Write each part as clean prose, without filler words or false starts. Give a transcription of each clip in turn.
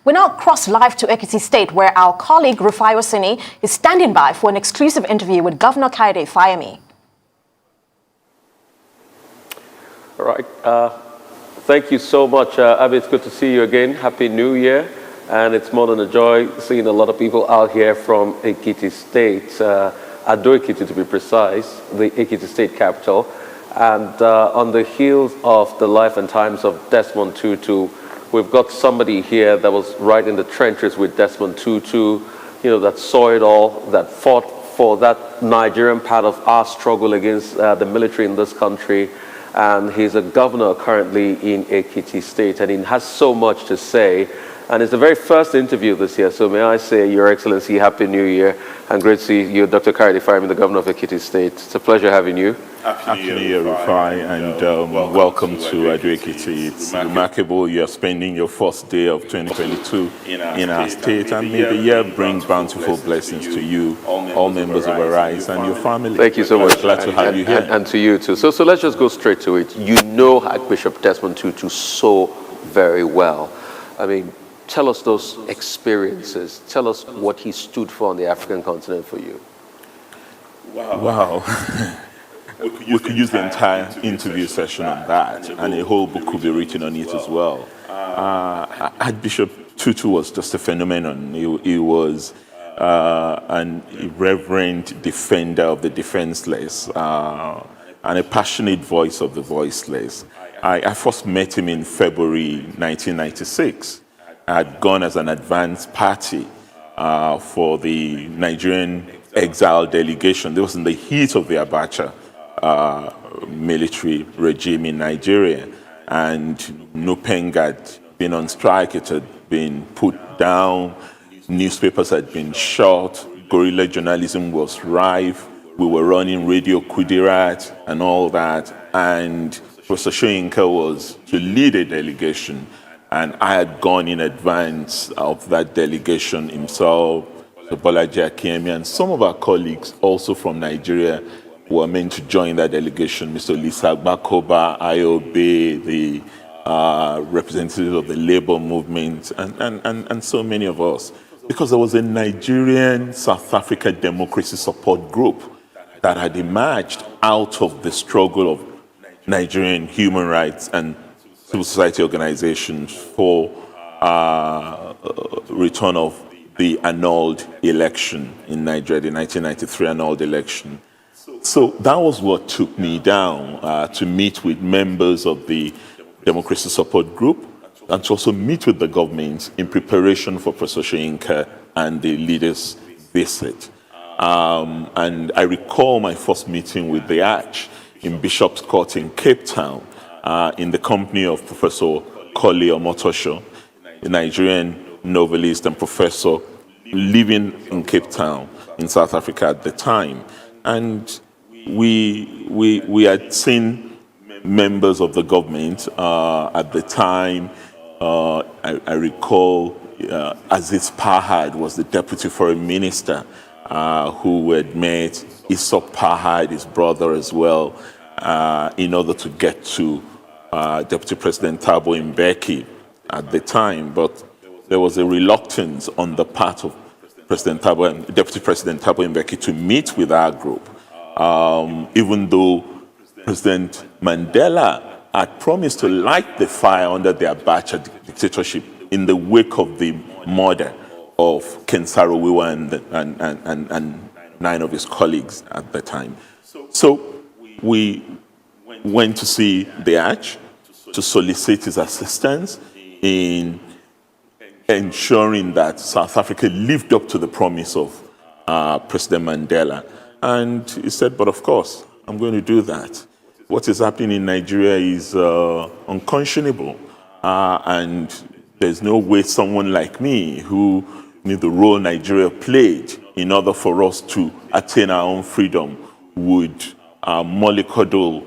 We now cross live to Ekiti State, where our colleague Rufai Osini is standing by for an exclusive interview with Governor Kayode Fayemi. All right. Thank you so much, Abby. It's good to see you again. Happy New Year. And it's more than a joy seeing a lot of people out here from Ekiti State, Ado Ekiti to be precise, the Ekiti State capital. And on the heels of the life and times of Desmond Tutu, we've got somebody here that was right in the trenches with Desmond Tutu, that saw it all, that fought for that Nigerian part of our struggle against the military in this country. And he's a governor currently in Ekiti State, and he has so much to say. And it's the very first interview this year, so may I say, Your Excellency, Happy New Year, and great to see you, Dr. Kayode Fayemi, the governor of Ekiti State. It's a pleasure having you. Happy New Year, Rufai, and welcome to Ado Ekiti. It's remarkable you're spending your first day of 2022 in our state, and may the year bring bountiful blessings to you, all members of Arise, and your family. Thank you so much. Glad to have you here. And to you too. So let's just go straight to it. You know Archbishop Desmond Tutu so very well. I mean, tell us those experiences. Tell us what he stood for on the African continent for you. Wow. We could use the entire interview session on that, and a whole book could be written on it as well. Archbishop Tutu was just a phenomenon. He was an irreverent defender of the defenseless and a passionate voice of the voiceless. I first met him in February 1996. I had gone as an advance party for the Nigerian exile delegation. This was in the heat of the Abacha military regime in Nigeria, and NUPENG had been on strike. It had been put down. Newspapers had been shut. Guerrilla journalism was rife. We were running Radio Kudirat and all that, and Professor Soyinka was to lead a delegation. And I had gone in advance of that delegation himself, Bolaji Akiemi, and some of our colleagues also from Nigeria who were meant to join that delegation, Mr. Lisa Bakoba, IOB, the representatives of the labor movement, and so many of us. Because there was a Nigerian South Africa democracy support group that had emerged out of the struggle of Nigerian human rights and civil society organizations for return of the annulled election in Nigeria, the 1993 annulled election. So that was what took me down to meet with members of the Democracy Support Group and to also meet with the government in preparation for Professor Soyinka and the leaders' visit. And I recall my first meeting with the Arch in Bishop's Court in Cape Town, in the company of Professor Kole Omotosho, a Nigerian novelist and professor living in Cape Town in South Africa at the time. And we had seen members of the government at the time. I recall Aziz Pahad was the deputy foreign minister who had met Isop Pahad, his brother as well, in order to get to Deputy President Thabo Mbeki at the time. But there was a reluctance on the part of Deputy President Thabo Mbeki to meet with our group, even though President Mandela had promised to light the fire under the Abacha dictatorship in the wake of the murder of Ken Saro-Wiwa and 9 of his colleagues at the time. So we went to see the Arch to solicit his assistance in ensuring that South Africa lived up to the promise of President Mandela. And he said, but of course, I'm going to do that. What is happening in Nigeria is unconscionable. And there's no way someone like me, who knew the role Nigeria played in order for us to attain our own freedom, would mollycoddle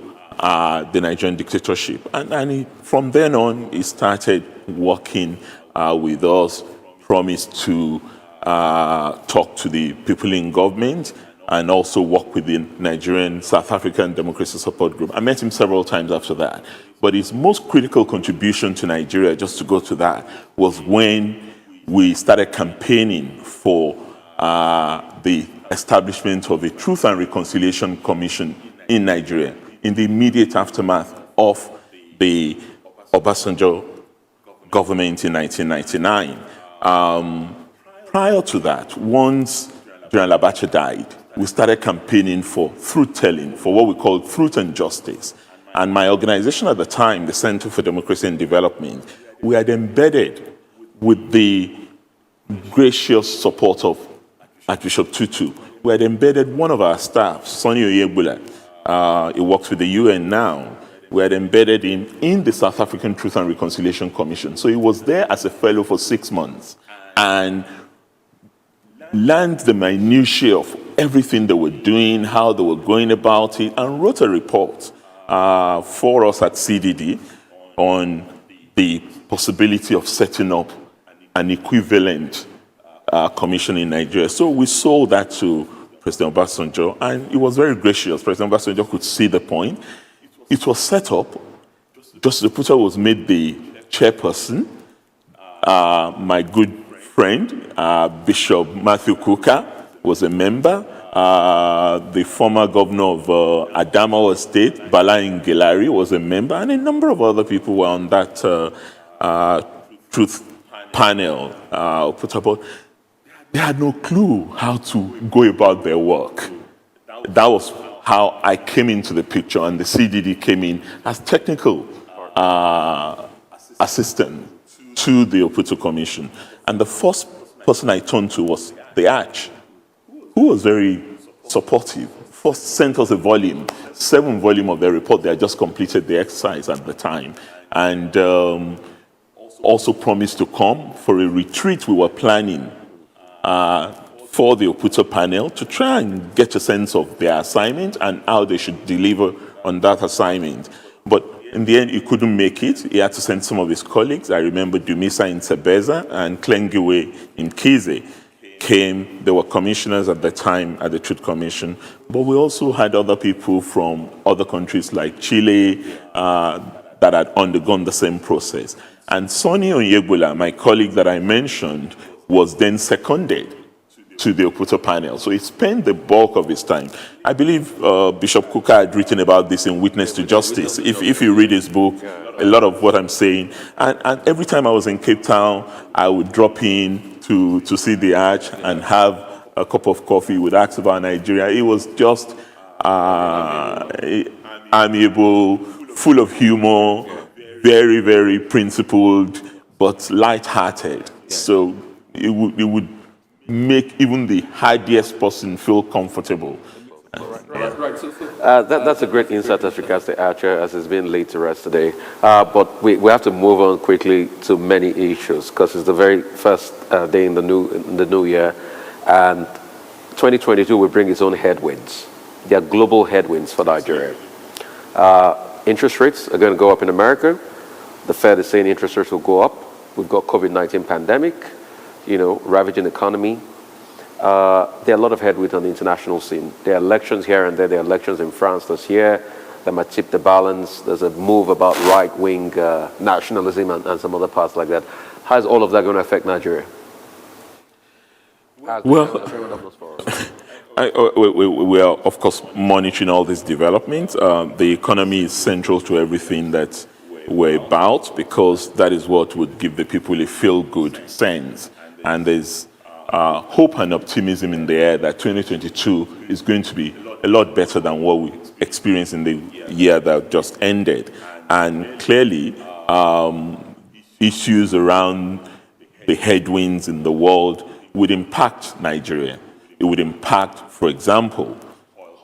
the Nigerian dictatorship. And from then on, he started working with us, promised to talk to the people in government, and also work with the Nigerian South African Democracy Support Group. I met him several times after that. But his most critical contribution to Nigeria, just to go to that, was when we started campaigning for the establishment of a Truth and Reconciliation Commission in Nigeria in the immediate aftermath of the Obasanjo government in 1999. Prior to that, once General Abacha died, we started campaigning for truth-telling, for what we called truth and justice. And my organization at the time, the Center for Democracy and Development, we had embedded with the gracious support of Archbishop Tutu. We had embedded one of our staff, Sonny Oyebula. He works with the UN now. We had embedded him in the South African Truth and Reconciliation Commission. So he was there as a fellow for 6 months and learned the minutiae of everything they were doing, how they were going about it, and wrote a report for us at CDD on the possibility of setting up an equivalent commission in Nigeria. So we sold that to President Obasanjo, and he was very gracious. President Obasanjo could see the point. It was set up. Justice Oputa was made the chairperson. My good friend, Bishop Matthew Kuka, was a member. The former governor of Adamawa State, Bala Ngelari, was a member, and a number of other people were on that truth panel. They had no clue how to go about their work. That was how I came into the picture, and the CDD came in as technical assistant to the Oputo Commission. And the first person I turned to was the Arch, who was very supportive. First sent us a volume, 7 volume of their report. They had just completed the exercise at the time. And also promised to come for a retreat we were planning for the Oputo panel to try and get a sense of their assignment and how they should deliver on that assignment. But in the end, he couldn't make it. He had to send some of his colleagues. I remember Dumisa in Sebeza and Klengiwe in Kize came. They were commissioners at the time at the Truth Commission. But we also had other people from other countries like Chile that had undergone the same process. And Sonny Oyebula, my colleague that I mentioned, was then seconded to the Oputo panel. So he spent the bulk of his time. I believe Bishop Kuka had written about this in Witness to Justice. If you read his book, a lot of what I'm saying. And every time I was in Cape Town, I would drop in to see the Arch and have a cup of coffee. He would ask about Nigeria. It was just amiable, full of humor, very, very principled, but light-hearted. So it would make even the hardiest person feel comfortable. That's a great insight as regards the Archer, as it's been laid to rest today. But we have to move on quickly to many issues because it's the very first day in the new year, and 2022 will bring its own headwinds. They are global headwinds for Nigeria. Interest rates are going to go up in America. The Fed is saying interest rates will go up. We've got COVID-19 pandemic, ravaging economy. There are a lot of headwinds on the international scene. There are elections here and there. There are elections in France this year that might tip the balance. There's a move about right-wing nationalism and some other parts like that. How is all of that going to affect Nigeria? Well, we are, of course, monitoring all these developments. The economy is central to everything that we're about because that is what would give the people a feel-good sense. And there's hope and optimism in the air that 2022 is going to be a lot better than what we experienced in the year that just ended. And clearly, issues around the headwinds in the world would impact Nigeria. It would impact, for example,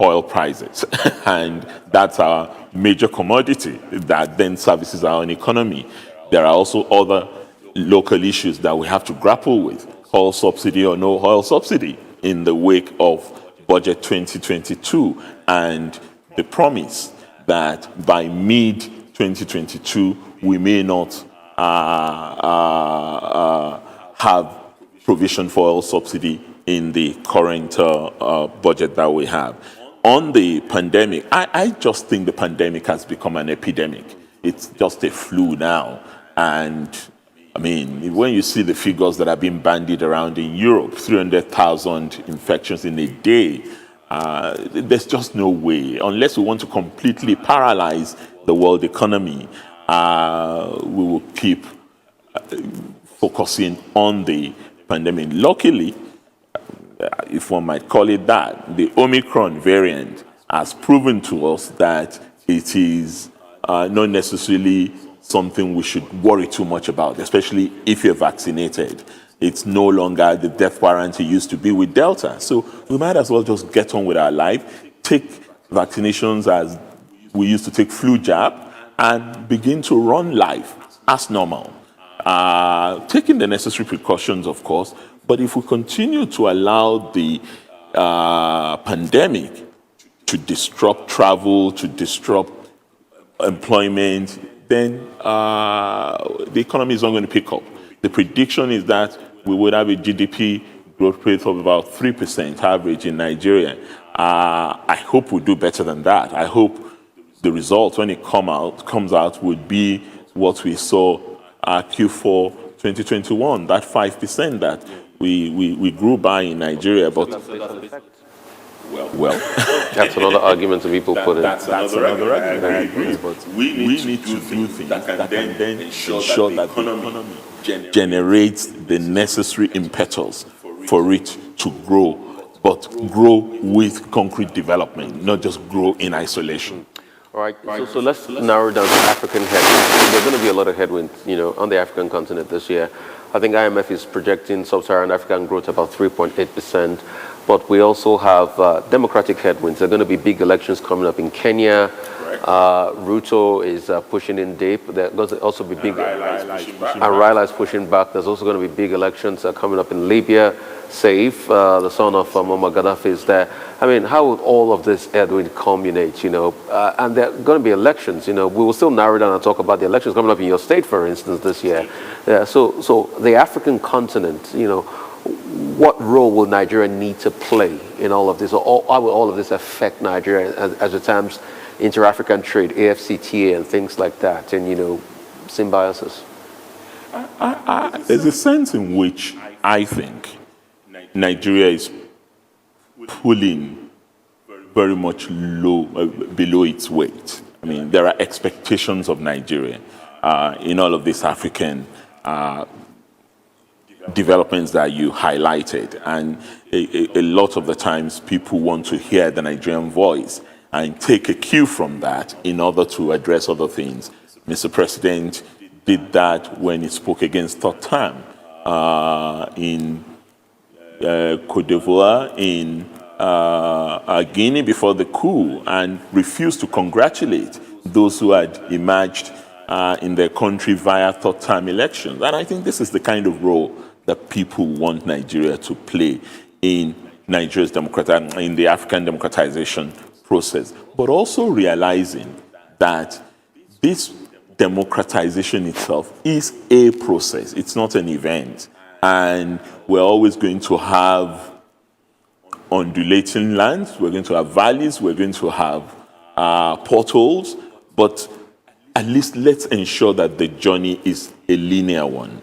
oil prices. And that's our major commodity that then services our own economy. There are also other local issues that we have to grapple with. Oil subsidy or no oil subsidy in the wake of Budget 2022 and the promise that by mid-2022 we may not have provision for oil subsidy in the current budget that we have. On the pandemic, I just think the pandemic has become an epidemic. It's just a flu now. And I mean, when you see the figures that are being bandied around in Europe, 300,000 infections in a day, there's just no way, unless we want to completely paralyze the world economy, we will keep focusing on the pandemic. Luckily, if one might call it that, the Omicron variant has proven to us that it is not necessarily something we should worry too much about, especially if you're vaccinated. It's no longer the death warrant it used to be with Delta. So we might as well just get on with our life, take vaccinations as we used to take flu jab, and begin to run life as normal. Taking the necessary precautions, of course, but if we continue to allow the pandemic to disrupt travel, to disrupt employment, then the economy is not going to pick up. The prediction is that we would have a GDP growth rate of about 3% average in Nigeria. I hope we do better than that. I hope the result, when it comes out, would be what we saw Q4 2021, that 5% that we grew by in Nigeria. But well, that's another argument that people put in. That's another argument. I agree. But we need to do things that can then ensure that the economy generates the necessary impetus for it to grow, but grow with concrete development, not just grow in isolation. All right, so let's narrow down to African headwinds. There's going to be a lot of headwinds, on the African continent this year. I think IMF is projecting sub-Saharan African growth about 3.8%, but we also have democratic headwinds. There are going to be big elections coming up in Kenya. Ruto is pushing in deep. There's going to also be big, and Raila is pushing back. There's also going to be big elections coming up in Libya. Saif, the son of Muammar Gaddafi, is there. I mean, how will all of this headwind culminate, and there are going to be elections, we will still narrow down and talk about the elections coming up in your state, for instance, this year. So the African continent, what role will Nigeria need to play in all of this? Or how will all of this affect Nigeria as it terms inter-African trade, AFCTA and things like that, and, symbiosis? There's a sense in which I think Nigeria is pulling very much below its weight. I mean, there are expectations of Nigeria in all of these African developments that you highlighted. And a lot of the times people want to hear the Nigerian voice and take a cue from that in order to address other things. Mr. President did that when he spoke against third term in Cote d'Ivoire, in Guinea before the coup, and refused to congratulate those who had emerged in their country via third-term elections. And I think this is the kind of role that people want Nigeria to play in Nigeria's in the African democratization process, but also realizing that this democratization itself is a process. It's not an event. And we're always going to have undulating lands, we're going to have valleys, we're going to have potholes, but at least let's ensure that the journey is a linear one,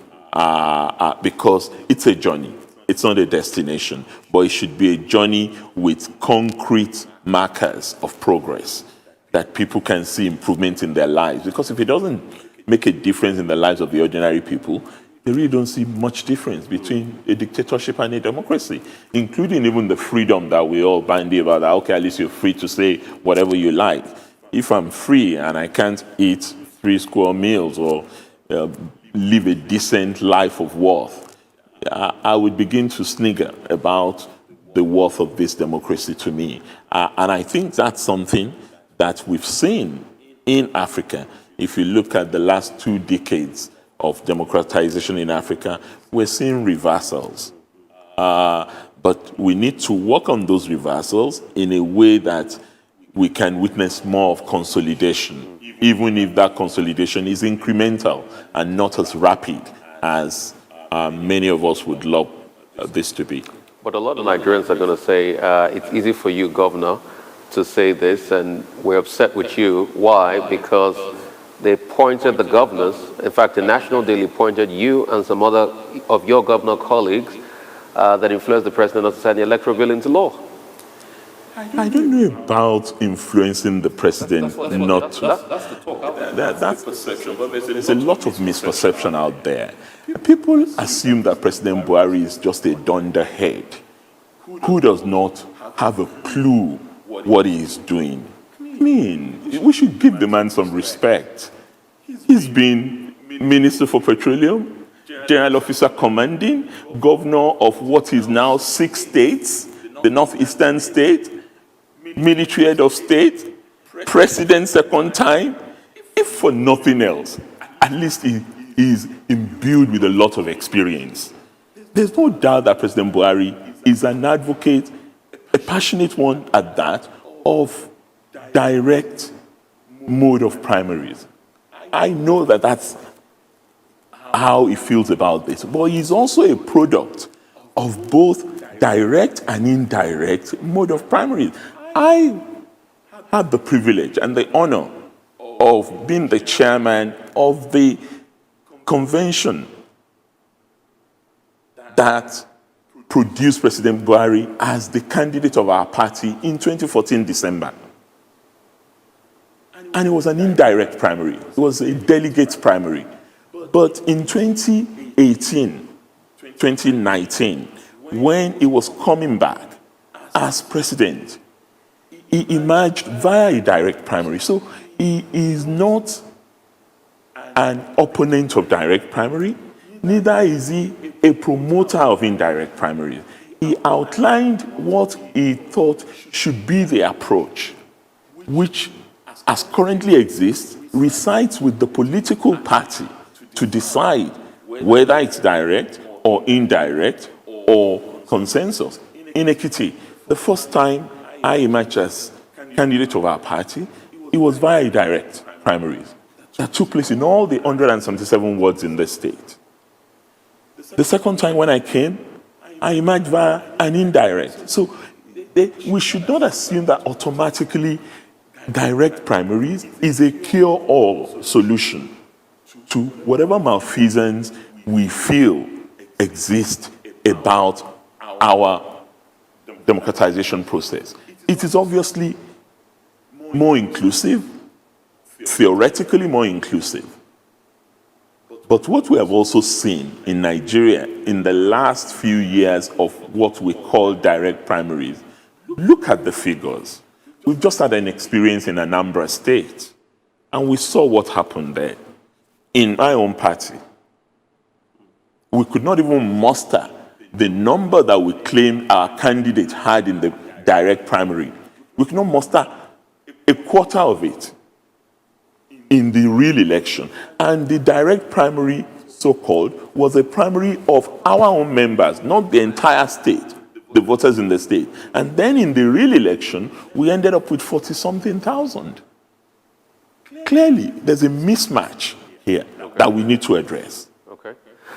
because it's a journey. It's not a destination, but it should be a journey with concrete markers of progress that people can see improvement in their lives. Because if it doesn't make a difference in the lives of the ordinary people, they really don't see much difference between a dictatorship and a democracy, including even the freedom that we all bandy about. That, okay, at least you're free to say whatever you like. If I'm free and I can't eat 3 square meals or live a decent life of worth, I would begin to snigger about the worth of this democracy to me. And I think that's something that we've seen in Africa. If you look at the last 2 decades of democratization in Africa, we're seeing reversals. But we need to work on those reversals in a way that we can witness more of consolidation, even if that consolidation is incremental and not as rapid as many of us would love this to be. But a lot of Nigerians are going to say, it's easy for you, Governor, to say this, and we're upset with you. Why? Because they pointed the governors. In fact, the National Daily pointed you and some other of your governor colleagues that influenced the president not to sign the electoral bill into law. I don't know about influencing the president not to. That's the talk. That's perception, but there's a lot of misperception out there. People assume that President Buhari is just a dunderhead who does not have a clue what he is doing. I mean, we should give the man some respect. He's been Minister for Petroleum, General Officer Commanding, Governor of what is now 6 states, the Northeastern state, Military Head of State, President second time. If for nothing else, at least he is imbued with a lot of experience. There's no doubt that President Buhari is an advocate, a passionate one at that, of direct mode of primaries. I know that that's how he feels about this, but he's also a product of both direct and indirect mode of primaries. I had the privilege and the honor of being the chairman of the convention that produced President Buhari as the candidate of our party in 2014 December. And it was an indirect primary. It was a delegate primary. But in 2018, 2019, when he was coming back as president, he emerged via a direct primary. So he is not an opponent of direct primary, neither is he a promoter of indirect primaries. He outlined what he thought should be the approach, which, as currently exists, resides with the political party to decide whether it's direct or indirect or consensus. In Ekiti, the first time I emerged as candidate of our party, it was via direct primaries that took place in all the 177 wards in the state. The second time when I came, I emerged via an indirect. So we should not assume that automatically direct primaries is a cure-all solution to whatever malfeasance we feel exist about our democratization process. It is obviously more inclusive, theoretically more inclusive. But what we have also seen in Nigeria in the last few years of what we call direct primaries, look at the figures. We've just had an experience in Anambra State, and we saw what happened there. In my own party, we could not even muster the number that we claimed our candidate had in the direct primary. We could not muster a quarter of it in the real election. And the direct primary, so-called, was a primary of our own members, not the entire state, the voters in the state. And then in the real election, we ended up with 40-something thousand. Clearly, there's a mismatch here that we need to address. Okay.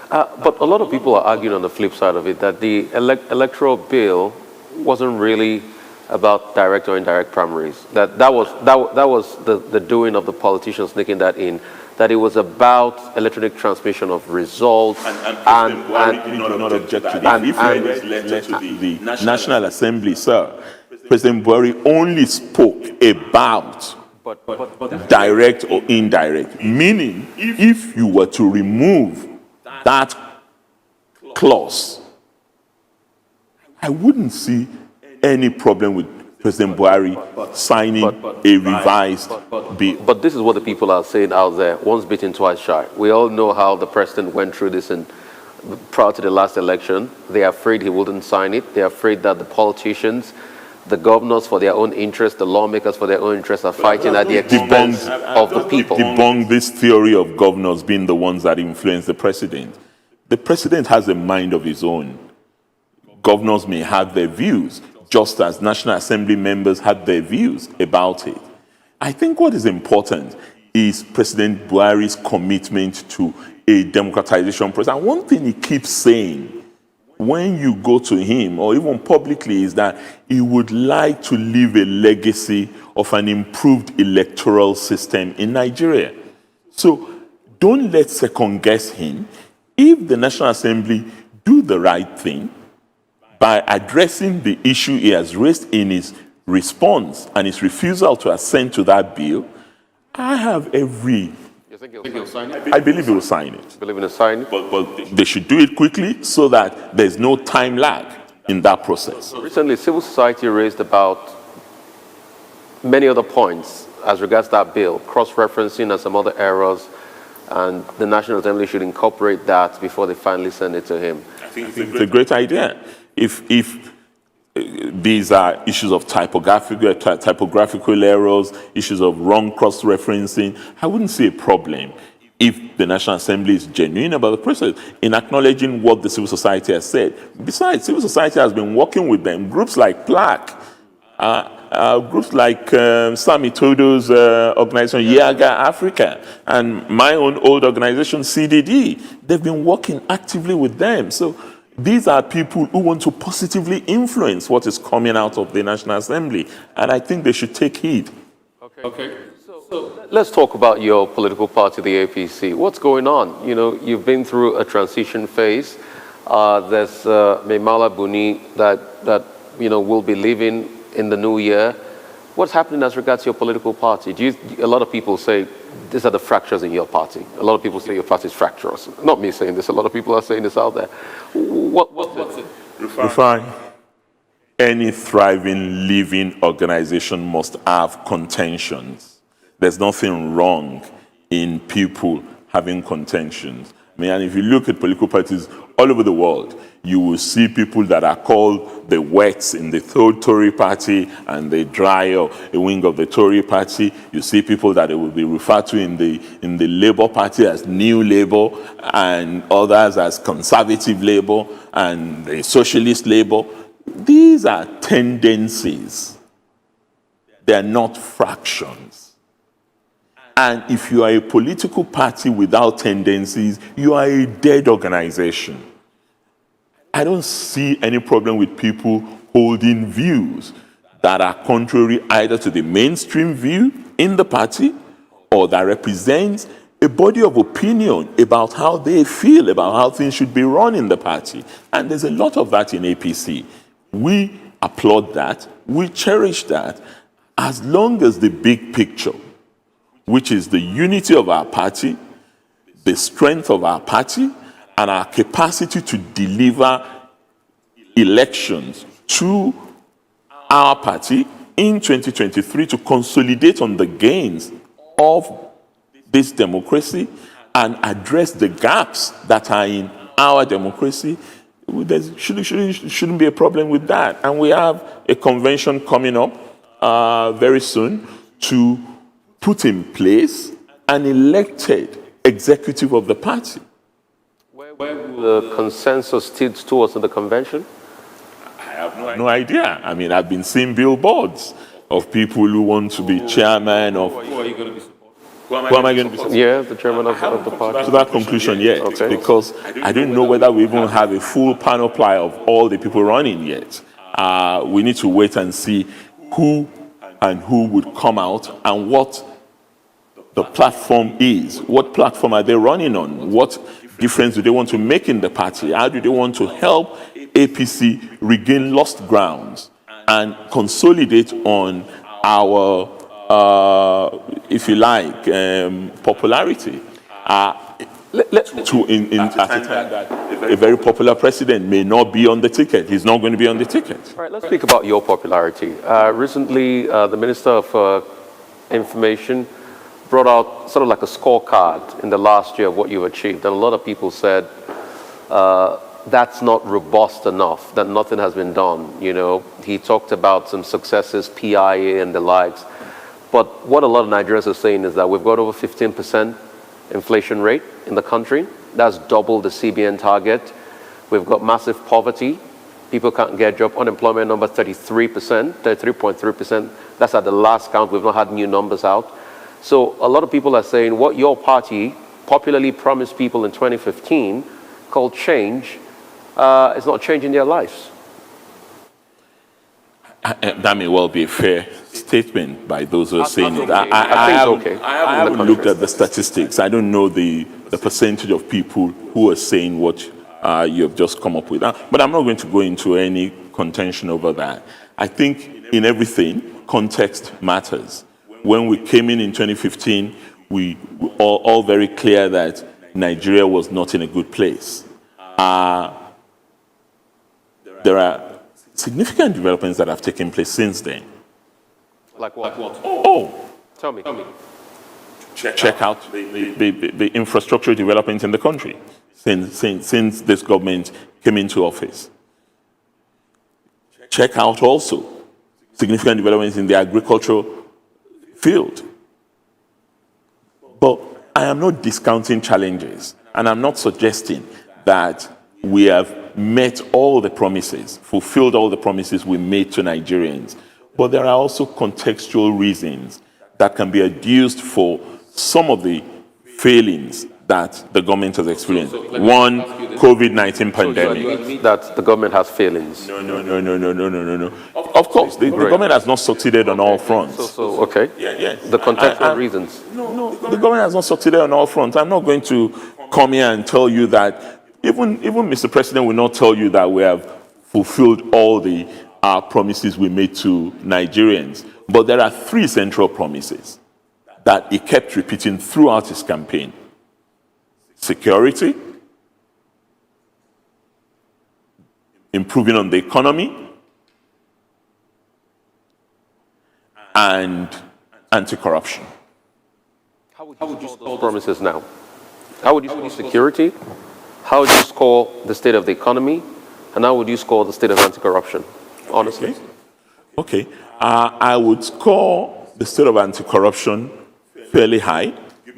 But a lot of people are arguing on the flip side of it that the electoral bill wasn't really about direct or indirect primaries. That was the doing of the politicians sneaking that in. That it was about electronic transmission of results and did not object to that. If you read letter to the National Assembly, sir, President Buhari only spoke about direct or indirect, meaning if you were to remove that clause, I wouldn't see any problem with President Buhari signing a revised bill. But this is what the people are saying out there, once bitten, twice shy. We all know how the president went through this prior to the last election. They're afraid he wouldn't sign it. They're afraid that the politicians, the governors for their own interests, the lawmakers for their own interests are fighting at the expense of the people. Debunk this theory of governors being the ones that influence the president. The president has a mind of his own. Governors may have their views, just as National Assembly members had their views about it. I think what is important is President Buhari's commitment to a democratization process. And one thing he keeps saying when you go to him, or even publicly, is that he would like to leave a legacy of an improved electoral system in Nigeria. So don't let's second guess him. If the National Assembly do the right thing by addressing the issue he has raised in his response and his refusal to assent to that bill, I have every... You think he'll sign it? I believe he will sign it. Believe in a sign? But they should do it quickly so that there's no time lag in that process. Recently, civil society raised about many other points as regards that bill, cross-referencing and some other errors, and the National Assembly should incorporate that before they finally send it to him. I think it's a great idea. If these are issues of typographical errors, issues of wrong cross-referencing, I wouldn't see a problem if the National Assembly is genuine about the process in acknowledging what the civil society has said. Besides, civil society has been working with them. Groups like PLAC, groups like Sami Todo's organization, Yaga Africa, and my own old organization, CDD, they've been working actively with them. So these are people who want to positively influence what is coming out of the National Assembly, and I think they should take heed. Okay. So let's talk about your political party, the APC. What's going on? You know, you've been through a transition phase. There's Maimala Buni that will be leaving in the new year. What's happening as regards to your political party? A lot of people say these are the fractures in your party. A lot of people say your party is fractious. Not me saying this. A lot of people are saying this out there. What's it? Rufai, any thriving, living organization must have contentions. There's nothing wrong in people having contentions. And if you look at political parties all over the world, you will see people that are called the wets in the Tory party and the dry or a wing of the Tory party. You see people that will be referred to in the Labour Party as New Labour and others as Conservative Labour and the Socialist Labour. These are tendencies. They are not fractions. And if you are a political party without tendencies, you are a dead organization. I don't see any problem with people holding views that are contrary either to the mainstream view in the party or that represents a body of opinion about how they feel about how things should be run in the party. And there's a lot of that in APC. We applaud that. We cherish that as long as the big picture, which is the unity of our party, the strength of our party, and our capacity to deliver elections to our party in 2023 to consolidate on the gains of this democracy and address the gaps that are in our democracy. There shouldn't be a problem with that. And we have a convention coming up very soon to put in place an elected executive of the party. Where will the consensus tilt towards in the convention? I have no idea. I mean, I've been seeing billboards of people who want to be chairman of... Who are you going to be supporting? Who am I going to be supporting? Yeah, the chairman of the party. To that conclusion yet, because I don't know whether we even have a full panoply of all the people running yet. We need to wait and see who would come out and what the platform is. What platform are they running on? What difference do they want to make in the party? How do they want to help APC regain lost grounds and consolidate on our, if you like, popularity? At a time that a very popular president may not be on the ticket. He's not going to be on the ticket. All right, let's speak about your popularity. Recently, the Minister of Information brought out sort of like a scorecard in the last year of what you've achieved. And a lot of people said that's not robust enough, that nothing has been done. You know, he talked about some successes, PIA and the likes. But what a lot of Nigerians are saying is that we've got over 15% inflation rate in the country. That's double the CBN target. We've got massive poverty. People can't get a job. Unemployment number 33%, 33.3%. That's at the last count. We've not had new numbers out. So a lot of people are saying what your party popularly promised people in 2015 called change is not changing their lives. That may well be a fair statement by those who are saying it. I haven't looked at the statistics. I don't know the percentage of people who are saying what you have just come up with. But I'm not going to go into any contention over that. I think in everything, context matters. When we came in 2015, we were all very clear that Nigeria was not in a good place. There are significant developments that have taken place since then. Like what? Tell me. Check out the infrastructure development in the country since this government came into office. Check out also significant developments in the agricultural field. But I am not discounting challenges, and I'm not suggesting that we have met all the promises, fulfilled all the promises we made to Nigerians. But there are also contextual reasons that can be adduced for some of the failings that the government has experienced. One, COVID-19 pandemic. So you admit that the government has failings? No. Of course, the government has not succeeded on all fronts. Okay. Yeah. The contextual reasons? No, the government has not succeeded on all fronts. I'm not going to come here and tell you that, even Mr. President will not tell you that we have fulfilled all the promises we made to Nigerians. But there are three central promises that he kept repeating throughout his campaign: security, improving on the economy, and anti-corruption. How would you score those promises now? How would you score security? How would you score the state of the economy? And how would you score the state of anti-corruption, honestly? Okay. I would score the state of anti-corruption fairly high,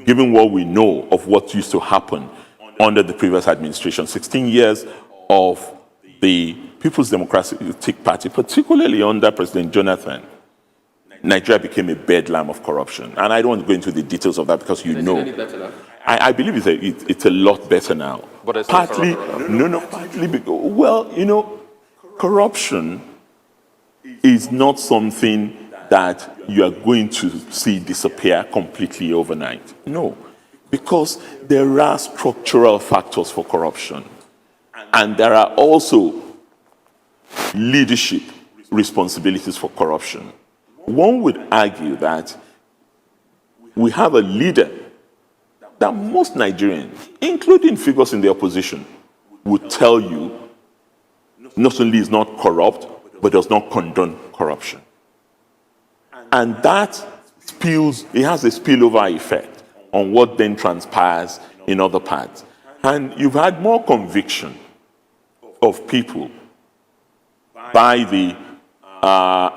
given what we know of what used to happen under the previous administration. 16 years of the People's Democratic Party, particularly under President Jonathan, Nigeria became a bedlam of corruption. And I don't want to go into the details of that because you know. I believe it's a lot better now. But it's partly, partly because, well, corruption is not something that you are going to see disappear completely overnight. No, because there are structural factors for corruption. And there are also leadership responsibilities for corruption. One would argue that we have a leader that most Nigerians, including figures in the opposition, would tell you not only is not corrupt, but does not condone corruption. And that it has a spillover effect on what then transpires in other parts. And you've had more conviction of people by the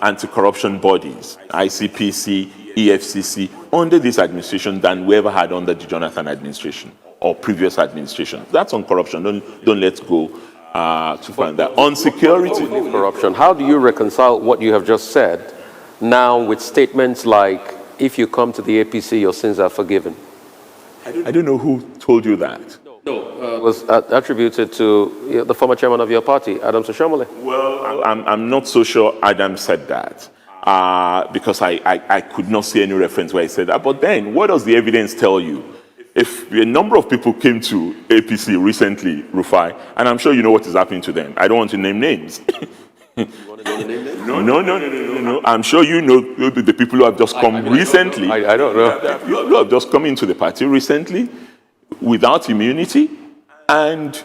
anti-corruption bodies, ICPC, EFCC, under this administration than we ever had under the Jonathan administration or previous administration. That's on corruption. Don't let's go to find that. On security. Corruption. How do you reconcile what you have just said now with statements like, if you come to the APC, your sins are forgiven? I don't know who told you that. It was attributed to the former chairman of your party, Adams Oshomole. Well, I'm not so sure Adam said that because I could not see any reference where he said that. But then, what does the evidence tell you? If a number of people came to APC recently, Rufai, and I'm sure you know what is happening to them. I don't want to name names. No. I'm sure you know the people who have just come recently. I don't know. Who have just come into the party recently without immunity, and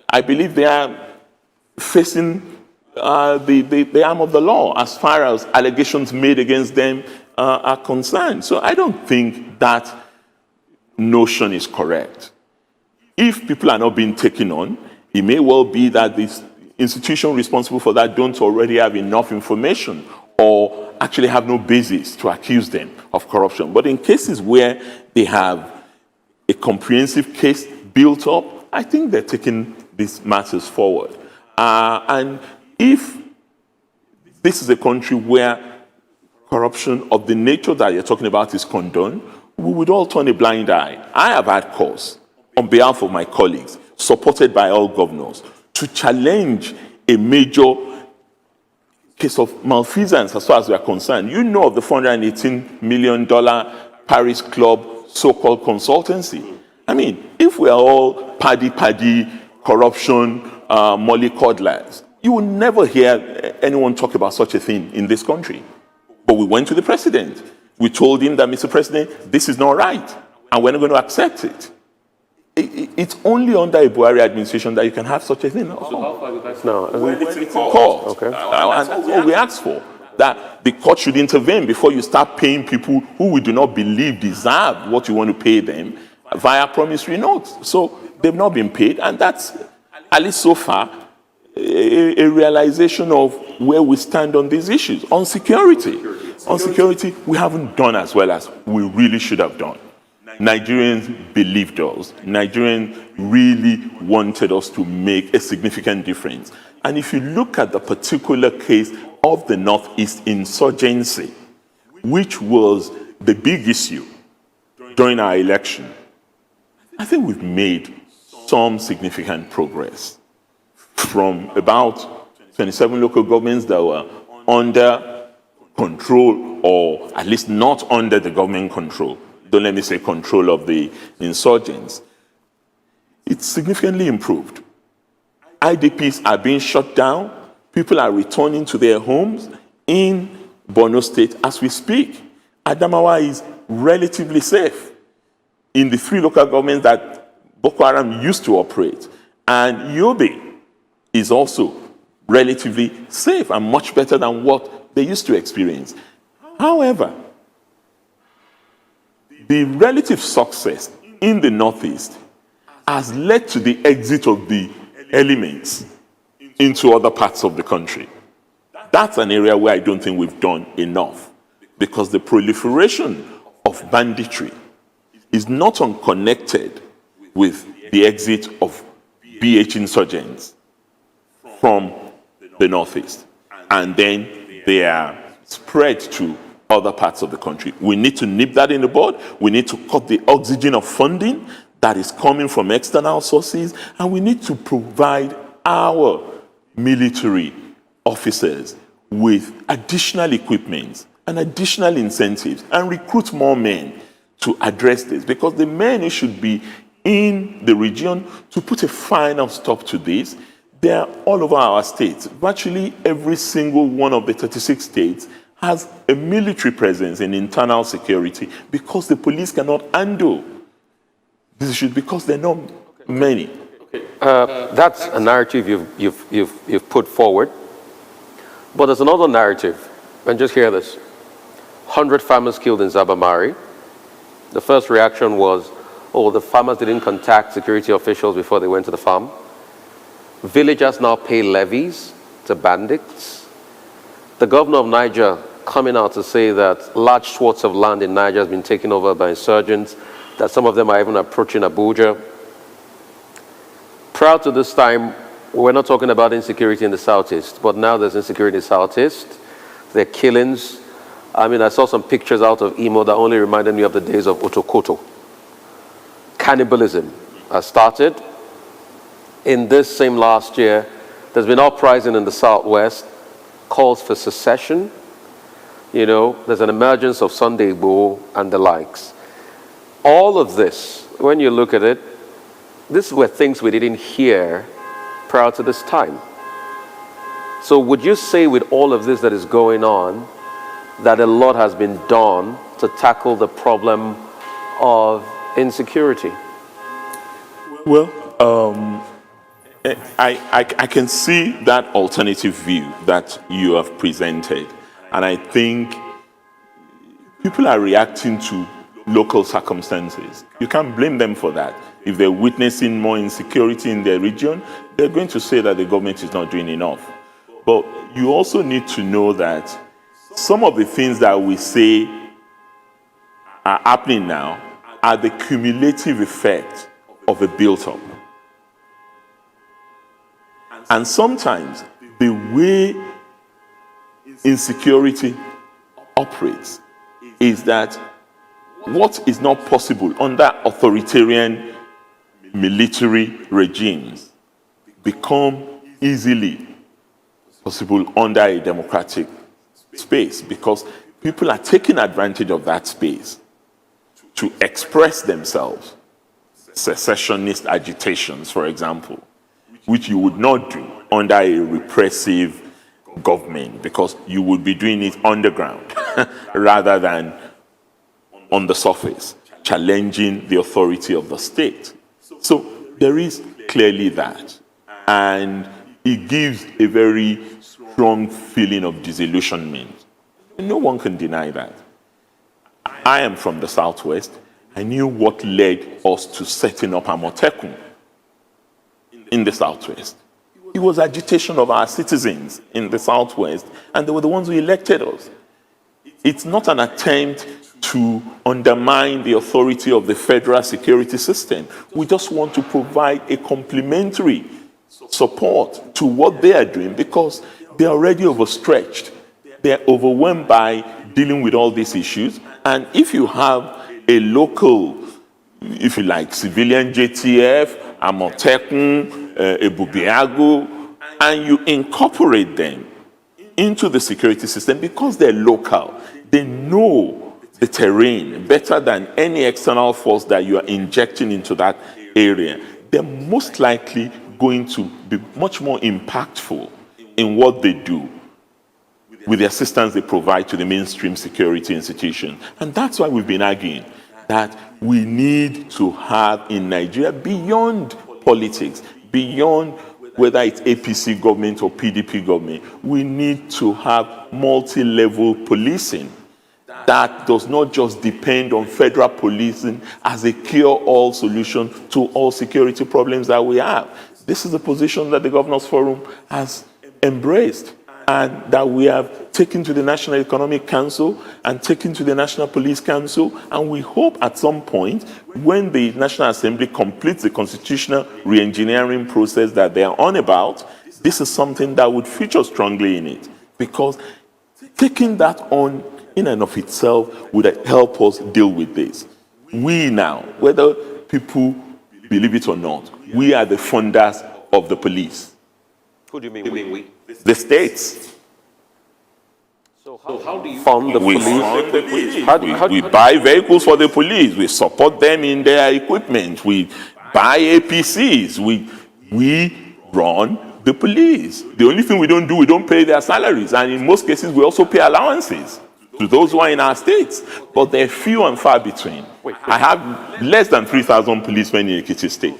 I believe they are facing the arm of the law as far as allegations made against them are concerned. So I don't think that notion is correct. If people are not being taken on, it may well be that this institution responsible for that don't already have enough information or actually have no basis to accuse them of corruption. But in cases where they have a comprehensive case built up, I think they're taking these matters forward. And if this is a country where corruption of the nature that you're talking about is condoned, we would all turn a blind eye. I have had cause on behalf of my colleagues, supported by all governors, to challenge a major case of malfeasance as far as we are concerned. You know of the $418 million Paris Club so-called consultancy. I mean, if we are all paddy, corruption, mollycoddlers, you will never hear anyone talk about such a thing in this country. But we went to the president. We told him that, Mr. President, this is not right, and we're not going to accept it. It's only under a Buhari administration that you can have such a thing. So how far is that now? It's in court. Okay. And that's what we asked for, that the court should intervene before you start paying people who we do not believe deserve what you want to pay them via promissory notes. So they've not been paid, and that's, at least so far, a realization of where we stand on these issues. On security, we haven't done as well as we really should have done. Nigerians believed us. Nigerians really wanted us to make a significant difference. And if you look at the particular case of the Northeast insurgency, which was the big issue during our election, I think we've made some significant progress. From about 27 local governments that were under control, or at least not under the government control, don't let me say control of the insurgents, it's significantly improved. IDPs are being shut down. People are returning to their homes in Borno State as we speak. Adamawa is relatively safe in the 3 local governments that Boko Haram used to operate. And Yobe is also relatively safe and much better than what they used to experience. However, the relative success in the Northeast has led to the exit of the elements into other parts of the country. That's an area where I don't think we've done enough, because the proliferation of banditry is not unconnected with the exit of BH insurgents from the Northeast, and then they are spread to other parts of the country. We need to nip that in the bud. We need to cut the oxygen of funding that is coming from external sources, and we need to provide our military officers with additional equipment and additional incentives, and recruit more men to address this, because the men who should be in the region to put a final stop to this, they are all over our states. Virtually every single one of the 36 states has a military presence in internal security, because the police cannot handle this issue, because they're not many. That's a narrative you've put forward. But there's another narrative, and just hear this. 100 farmers killed in Zabamari. The first reaction was, oh, the farmers didn't contact security officials before they went to the farm. Villagers now pay levies to bandits. The governor of Niger coming out to say that large swaths of land in Niger has been taken over by insurgents, that some of them are even approaching Abuja. Prior to this time, we're not talking about insecurity in the Southeast, but now there's insecurity in the Southeast. There are killings. I mean, I saw some pictures out of Imo that only reminded me of the days of Otokoto. Cannibalism has started. In this same last year, there's been uprising in the Southwest, calls for secession. You know, there's an emergence of Sunday Igboho and the likes. All of this, when you look at it, these were things we didn't hear prior to this time. So would you say, with all of this that is going on, that a lot has been done to tackle the problem of insecurity? Well, I can see that alternative view that you have presented, and I think people are reacting to local circumstances. You can't blame them for that. If they're witnessing more insecurity in their region, they're going to say that the government is not doing enough. But you also need to know that some of the things that we say are happening now are the cumulative effect of a built-up. And sometimes the way insecurity operates is that what is not possible under authoritarian military regimes become easily possible under a democratic space, because people are taking advantage of that space to express themselves. Secessionist agitations, for example, which you would not do under a repressive government, because you would be doing it underground rather than on the surface, challenging the authority of the state. So there is clearly that. And it gives a very strong feeling of disillusionment. No one can deny that. I am from the Southwest. I knew what led us to setting up Amotekun in the Southwest. It was agitation of our citizens in the Southwest, and they were the ones who elected us. It's not an attempt to undermine the authority of the federal security system. We just want to provide a complementary support to what they are doing, because they're already overstretched. They're overwhelmed by dealing with all these issues. And if you have a local, if you like, civilian JTF, Amotekun, Ebubiago, and you incorporate them into the security system, because they're local, they know the terrain better than any external force that you are injecting into that area, they're most likely going to be much more impactful in what they do with the assistance they provide to the mainstream security institution. And that's why we've been arguing that we need to have in Nigeria, beyond politics, beyond whether it's APC government or PDP government, we need to have multi-level policing that does not just depend on federal policing as a cure-all solution to all security problems that we have. This is a position that the Governors Forum has embraced, and that we have taken to the National Economic Council and taken to the National Police Council. And we hope at some point, when the National Assembly completes the constitutional re-engineering process that they are on about, this is something that would feature strongly in it. Because taking that on in and of itself would help us deal with this. We now, whether people believe it or not, we are the funders of the police. Who do you mean we? The states. So how do you fund the We police? fund the police. We buy vehicles for the police. We support them in their equipment. We buy APCs. We run the police. The only thing we don't do, we don't pay their salaries. And in most cases, we also pay allowances to those who are in our states. But they're few and far between. I have less than 3,000 policemen in Ekiti State.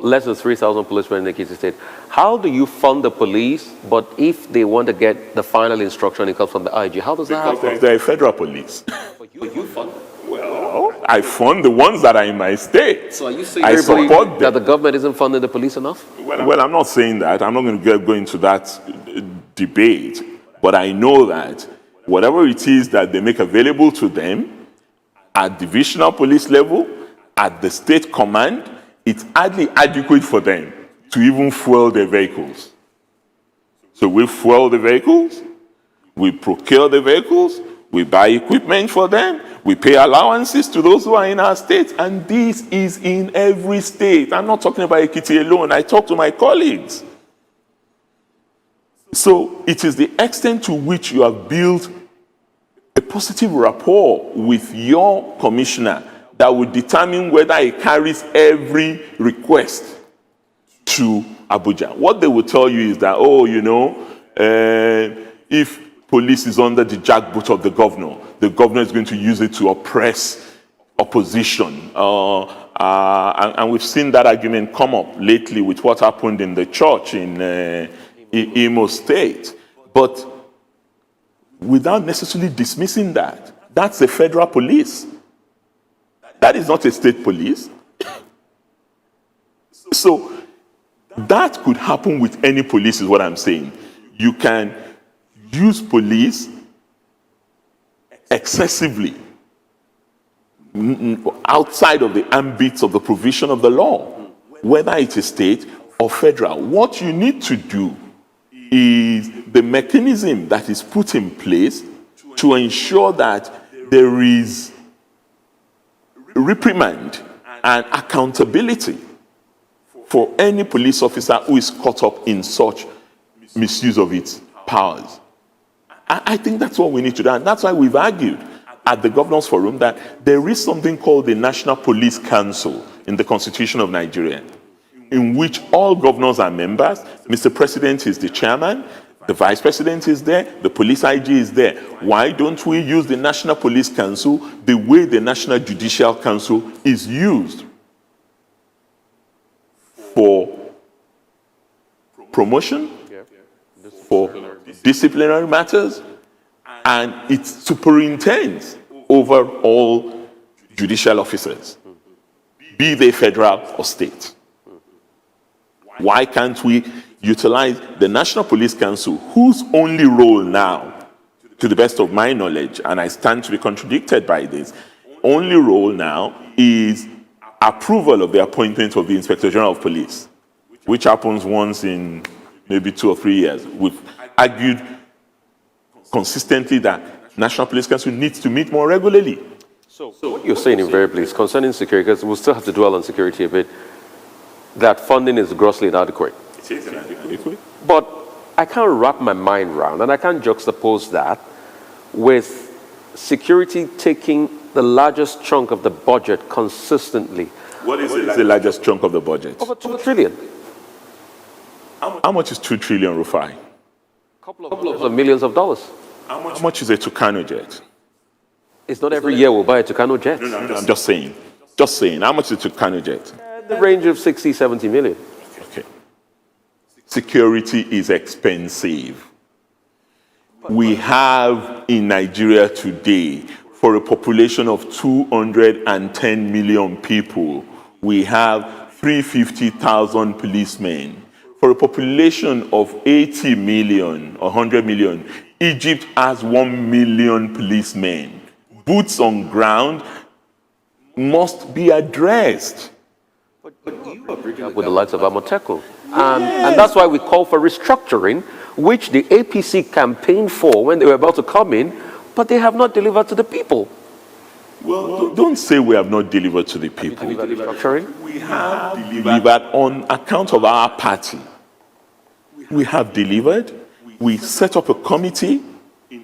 Less than 3,000 policemen in Ekiti State. How do you fund the police, but if they want to get the final instruction, it comes from the IG? How does that happen? Because they're a federal police. But you fund them. Well, I fund the ones that are in my state. So are you saying I support them. that the government isn't funding the police enough? Well, I'm not saying that. I'm not going to go into that debate. But I know that whatever it is that they make available to them at divisional police level, at the state command, it's hardly adequate for them to even fuel their vehicles. So we fuel the vehicles, we procure the vehicles, we buy equipment for them, we pay allowances to those who are in our state, and this is in every state. I'm not talking about Ekiti alone. I talk to my colleagues. So it is the extent to which you have built a positive rapport with your commissioner that would determine whether he carries every request to Abuja. What they will tell you is that, oh, you know, if police is under the jackboot of the governor is going to use it to oppress opposition. And we've seen that argument come up lately with what happened in the church in Imo State. But without necessarily dismissing that, that's the federal police. That is not a state police. So that could happen with any police is what I'm saying. You can use police excessively outside of the ambit of the provision of the law, whether it is state or federal. What you need to do is the mechanism that is put in place to ensure that there is reprimand and accountability for any police officer who is caught up in such misuse of its powers. I think that's what we need to do. And that's why we've argued at the Governors Forum that there is something called the National Police Council in the Constitution of Nigeria, in which all governors are members. Mr. President is the chairman, the vice president is there, the police IG is there. Why don't we use the National Police Council the way the National Judicial Council is used for promotion, for disciplinary matters, and it superintends over all judicial officers, be they federal or state. Why can't we utilize the National Police Council, whose only role now, to the best of my knowledge, and I stand to be contradicted by this, only role now is approval of the appointment of the Inspector General of Police, which happens once in maybe 2 or 3 years. We've argued consistently that National Police Council needs to meet more regularly. So what you're saying invariably is concerning security, because we'll still have to dwell on security a bit, that funding is grossly inadequate. It is inadequate. But I can't wrap my mind around, and I can't juxtapose that with security taking the largest chunk of the budget consistently. What is the largest chunk of the budget? Over 2 trillion. How much is 2 trillion, Rufai? Couple of millions of dollars. How much is a Tucano jet? It's not every year we'll buy a Tucano jet. No, I'm just saying. Just saying. How much is a Tucano jet? The range of 60, 70 million. Okay. Security is expensive. We have in Nigeria today, for a population of 210 million people, we have 350,000 policemen. For a population of 80 million or 100 million, Egypt has 1 million policemen. Boots on ground must be addressed. But you agree with the likes of Amotekun. And that's why we call for restructuring, which the APC campaigned for when they were about to come in, but they have not delivered to the people. Well, don't say we have not delivered to the people. Restructuring? We have delivered on account of our party. We have delivered. We set up a committee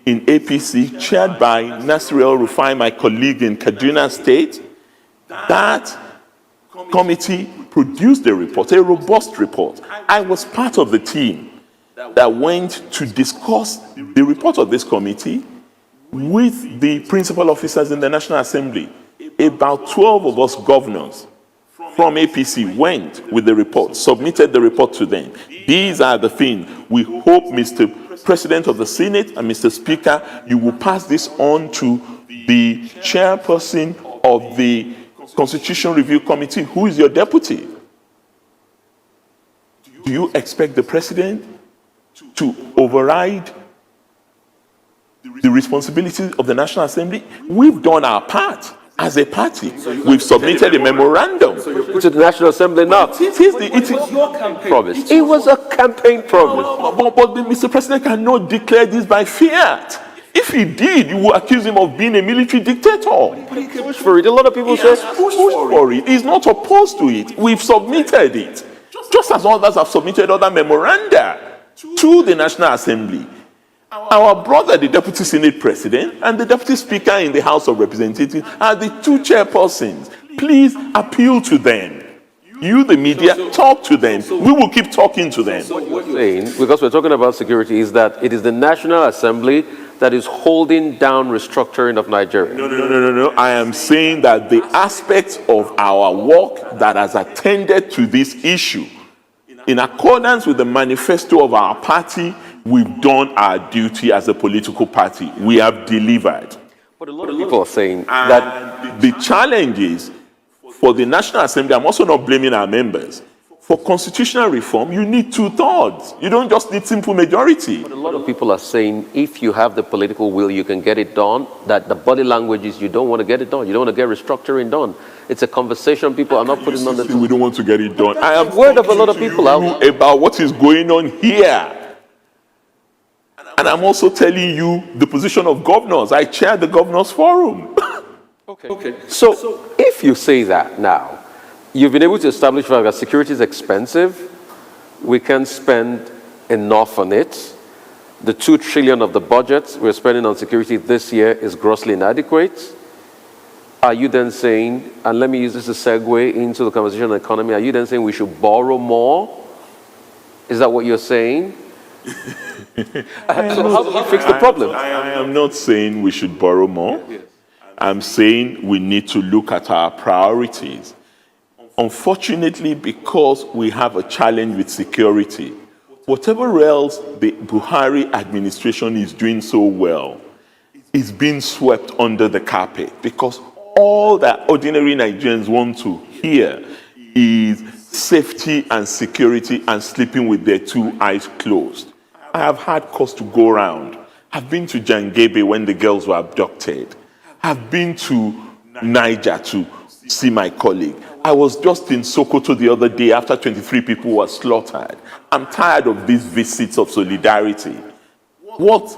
in APC chaired by Nasir El-Rufai, my colleague in Kaduna State. That committee produced a report, a robust report. I was part of the team that went to discuss the report of this committee with the principal officers in the National Assembly. About 12 of us governors from APC went with the report, submitted the report to them. These are the things we hope, Mr. President of the Senate and Mr. Speaker, you will pass this on to the chairperson of the Constitution Review Committee, who is your deputy. Do you expect the president to override the responsibilities of the National Assembly? We've done our part as a party. We've submitted a memorandum. So you're putting to the National Assembly now. It is your campaign promise. It was a campaign promise. But Mr. President cannot declare this by fiat. If he did, you would accuse him of being a military dictator. But he pushed for it. A lot of people say pushed for it. He's not opposed to it. We've submitted it. Just as others have submitted other memoranda to the National Assembly. Our brother, the Deputy Senate President, and the Deputy Speaker in the House of Representatives are the two chairpersons. Please appeal to them. You, the media, talk to them. We will keep talking to them. What you're saying, because we're talking about security, is that it is the National Assembly that is holding down restructuring of Nigeria. No. I am saying that the aspects of our work that has attended to this issue, in accordance with the manifesto of our party, we've done our duty as a political party. We have delivered. But a lot of people are saying that the challenge is, for the National Assembly, I'm also not blaming our members. For constitutional reform, you need 2/3. You don't just need simple majority. But a lot of people are saying if you have the political will, you can get it done. That the body language is you don't want to get it done. You don't want to get restructuring done. It's a conversation people are not putting on the table. We don't want to get it done. I am word of a lot of people out about what is going on here. And I'm also telling you the position of governors. I chair the Governors Forum. Okay. So if you say that now, you've been able to establish that security is expensive, we can't spend enough on it, The 2 trillion of the budget we're spending on security this year is grossly inadequate. Are you then saying, and let me use this as a segue into the conversation on the economy, are you then saying we should borrow more? Is that what you're saying? So how do you fix the problem? I am not saying we should borrow more. Yes. I'm saying we need to look at our priorities. Unfortunately, because we have a challenge with security, whatever else the Buhari administration is doing so well is being swept under the carpet, because all that ordinary Nigerians want to hear is safety and security and sleeping with their 2 eyes closed. I have had cause to go around. I've been to Jangebe when the girls were abducted. I've been to Niger to see my colleague. I was just in Sokoto the other day after 23 people were slaughtered. I'm tired of these visits of solidarity. What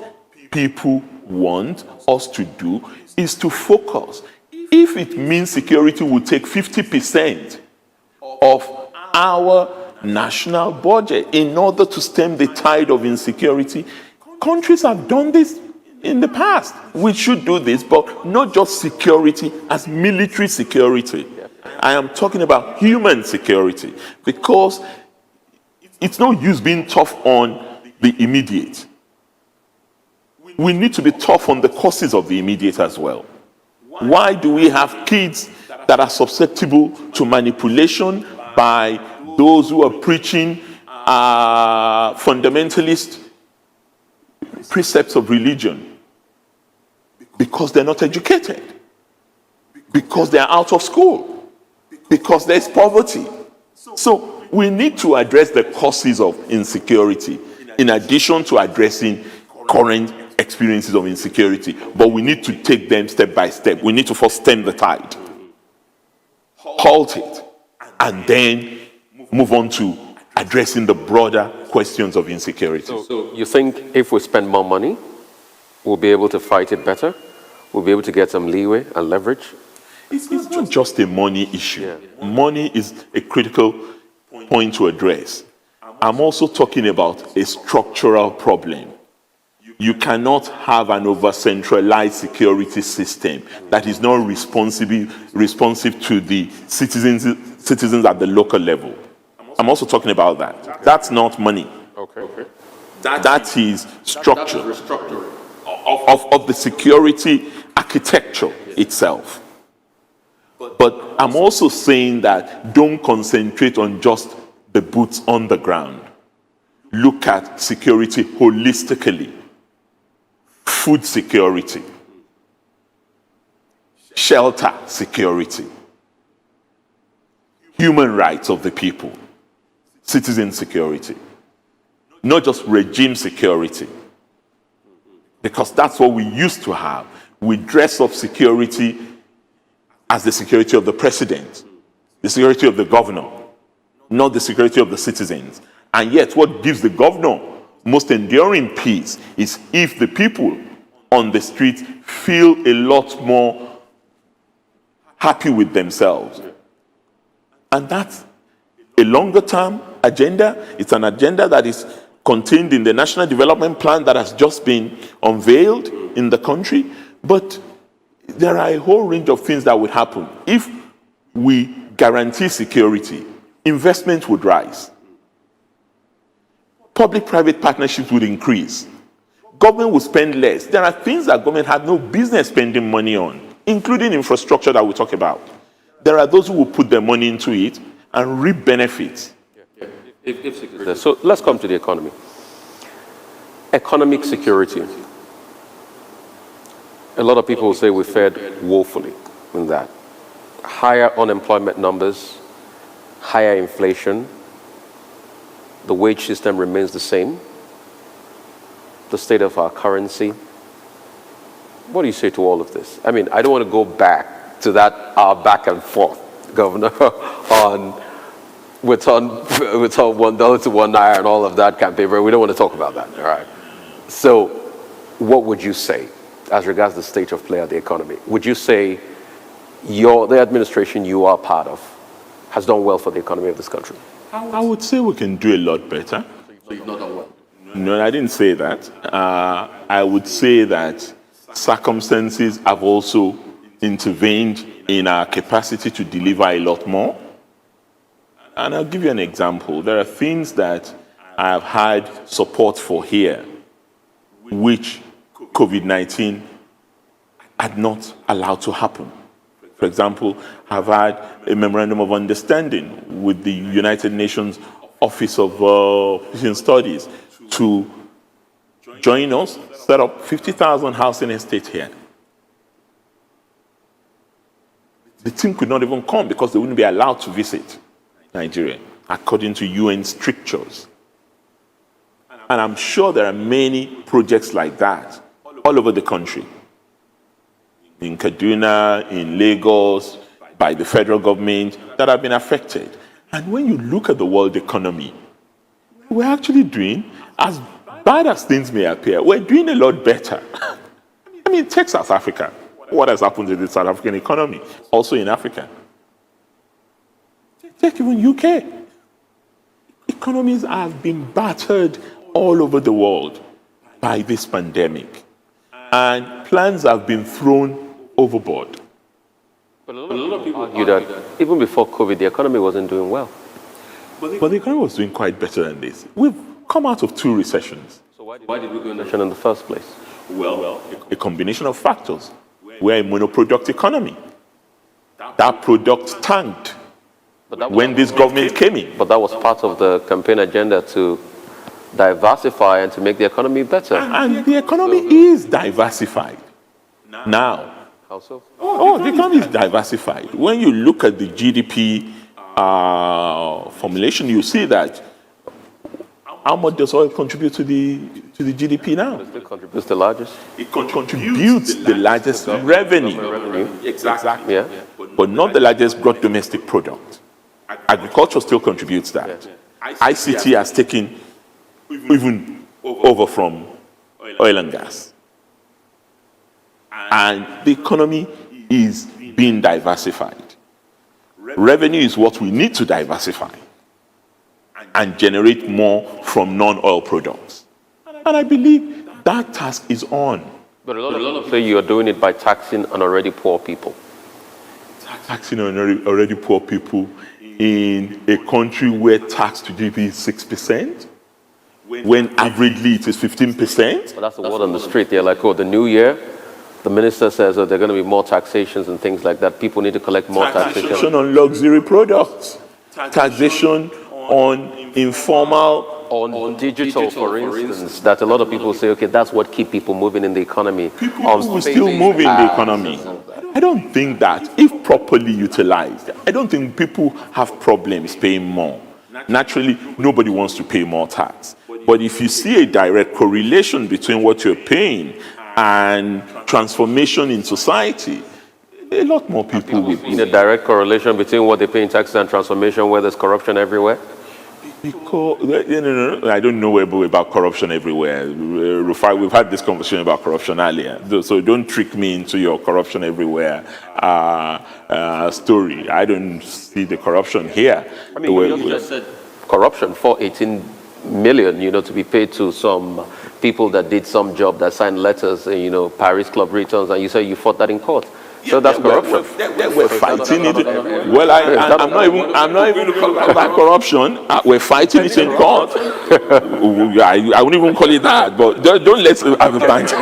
people want us to do is to focus. If it means security will take 50% of our national budget in order to stem the tide of insecurity, countries have done this in the past. We should do this, but not just security as military security. I am talking about human security, because it's no use being tough on the immediate. We need to be tough on the causes of the immediate as well. Why do we have kids that are susceptible to manipulation by those who are preaching fundamentalist precepts of religion? Because they're not educated, because they're out of school, because there's poverty. So we need to address the causes of insecurity in addition to addressing current experiences of insecurity, but we need to take them step by step. We need to first stem the tide, halt it, and then move on to addressing the broader questions of insecurity. So you think if we spend more money, we'll be able to fight it better? We'll be able to get some leeway and leverage? It's not just a money issue. Money is a critical point to address. I'm also talking about a structural problem. You cannot have an over-centralized security system that is not responsive to the citizens at the local level. I'm also talking about that. That's not money. Okay. That is structure of the security architecture itself. But I'm also saying that don't concentrate on just the boots on the ground. Look at security holistically. Food security, shelter security, human rights of the people, citizen security, not just regime security, because that's what we used to have. We dress up security as the security of the president, the security of the governor, not the security of the citizens. And yet what gives the governor most enduring peace is if the people on the street feel a lot more happy with themselves. And that's a longer term agenda. It's an agenda that is contained in the National Development Plan that has just been unveiled in the country. But there are a whole range of things that would happen. If we guarantee security, investment would rise. Public-private partnerships would increase. Government would spend less. There are things that government had no business spending money on, including infrastructure that we talk about. There are those who will put their money into it and reap benefits. So let's come to the economy. Economic security. A lot of people will say we fared woefully in that. Higher unemployment numbers, higher inflation, the wage system remains the same, the state of our currency. What do you say to all of this? I mean, I don't want to go back to that back and forth, Governor, on we're on $1 to $1 and all of that campaign, but we don't want to talk about that, all right? So what would you say as regards the state of play of the economy? Would you say the administration you are part of has done well for the economy of this country? I would say we can do a lot better. So you've not done well? No, I didn't say that. I would say that circumstances have also intervened in our capacity to deliver a lot more. And I'll give you an example. There are things that I have had support for here, which COVID-19 had not allowed to happen. For example, I've had a memorandum of understanding with the United Nations Office of Asian Studies to join us, set up 50,000 housing estates here. The team could not even come because they wouldn't be allowed to visit Nigeria, according to UN strictures. And I'm sure there are many projects like that all over the country. In Kaduna, in Lagos, by the federal government, that have been affected. And when you look at the world economy, we're actually doing, as bad as things may appear, we're doing a lot better. I mean, take South Africa. What has happened to the South African economy? Also in Africa. Take even UK. Economies have been battered all over the world by this pandemic. And plans have been thrown overboard. But a lot of people argue that even before COVID, the economy wasn't doing well. But the economy was doing quite better than this. We've come out of 2 recessions. So why did we go into recession in the first place? Well, a combination of factors. We're a monoproduct economy. That product tanked when this government came in. But that was part of the campaign agenda to diversify and to make the economy better. And the economy is diversified. Now, how so? the economy is diversified. When you look at the GDP formulation, you see that how much does oil contribute to the GDP now? It still contributes the largest. It contributes the largest revenue. Exactly. Yeah. But not the largest gross domestic product. Agriculture still contributes that. ICT has taken even over from oil and gas. And the economy is being diversified. Revenue is what we need to diversify and generate more from non-oil products. And I believe that task is on. But a lot of people say you're doing it by taxing on already poor people. Taxing on already poor people in a country where tax to GDP is 6%, when averagely it is 15%. But that's the word on the street. They're like, oh, the new year, the minister says there are going to be more taxations and things like that. People need to collect more taxation. Taxation on luxury products. Taxation on informal. On digital, for instance, that a lot of people say, okay, that's what keeps people moving in the economy. People will still move in the economy. I don't think that, if properly utilized, I don't think people have problems paying more. Naturally, nobody wants to pay more tax. But if you see a direct correlation between what you're paying and transformation in society, a lot more people will be. In a direct correlation between what they pay in taxes and transformation, where there's corruption everywhere? Because, I don't know about corruption everywhere. Rufai, we've had this conversation about corruption earlier. So don't trick me into your corruption everywhere story. I don't see the corruption here. I mean, you just said corruption for 18 million, to be paid to some people that did some job, that signed letters, Paris Club returns, and you say you fought that in court. So that's corruption. We're fighting it. Well, I'm not even calling that corruption. We're fighting it in court. I wouldn't even call it that. But don't let's have a banter.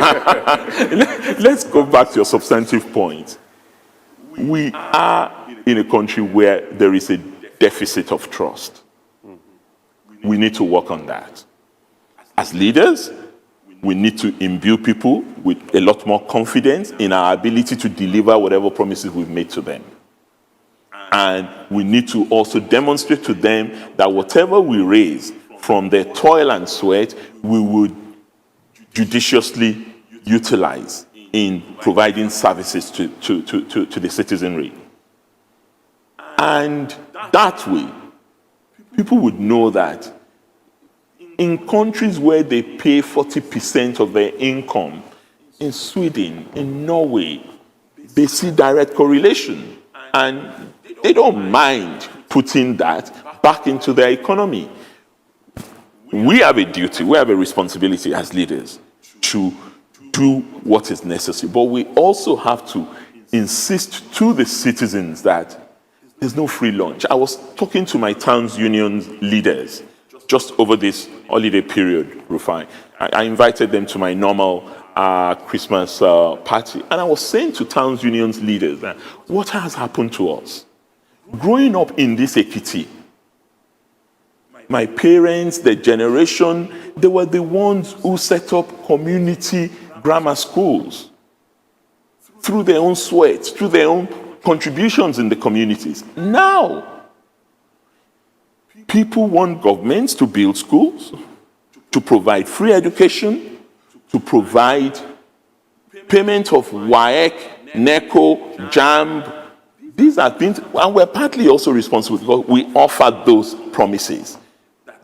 Let's go back to your substantive point. We are in a country where there is a deficit of trust. We need to work on that. As leaders, we need to imbue people with a lot more confidence in our ability to deliver whatever promises we've made to them. And we need to also demonstrate to them that whatever we raise from their toil and sweat, we would judiciously utilize in providing services to the citizenry. And that way, people would know that in countries where they pay 40% of their income, in Sweden, in Norway, they see direct correlation. And they don't mind putting that back into their economy. we have a duty, we have a responsibility as leaders to do what is necessary. But we also have to insist to the citizens that there's no free lunch. I was talking to my town's union leaders just over this holiday period, Rufai. I invited them to my normal Christmas party. And I was saying to town's unions leaders that what has happened to us? Growing up in this Ekiti, my parents, the generation, they were the ones who set up community grammar schools through their own sweat, through their own contributions in the communities. Now, people want governments to build schools, to provide free education, to provide payment of WAEC, NECO, JAMB. These are things, and we're partly also responsible because we offered those promises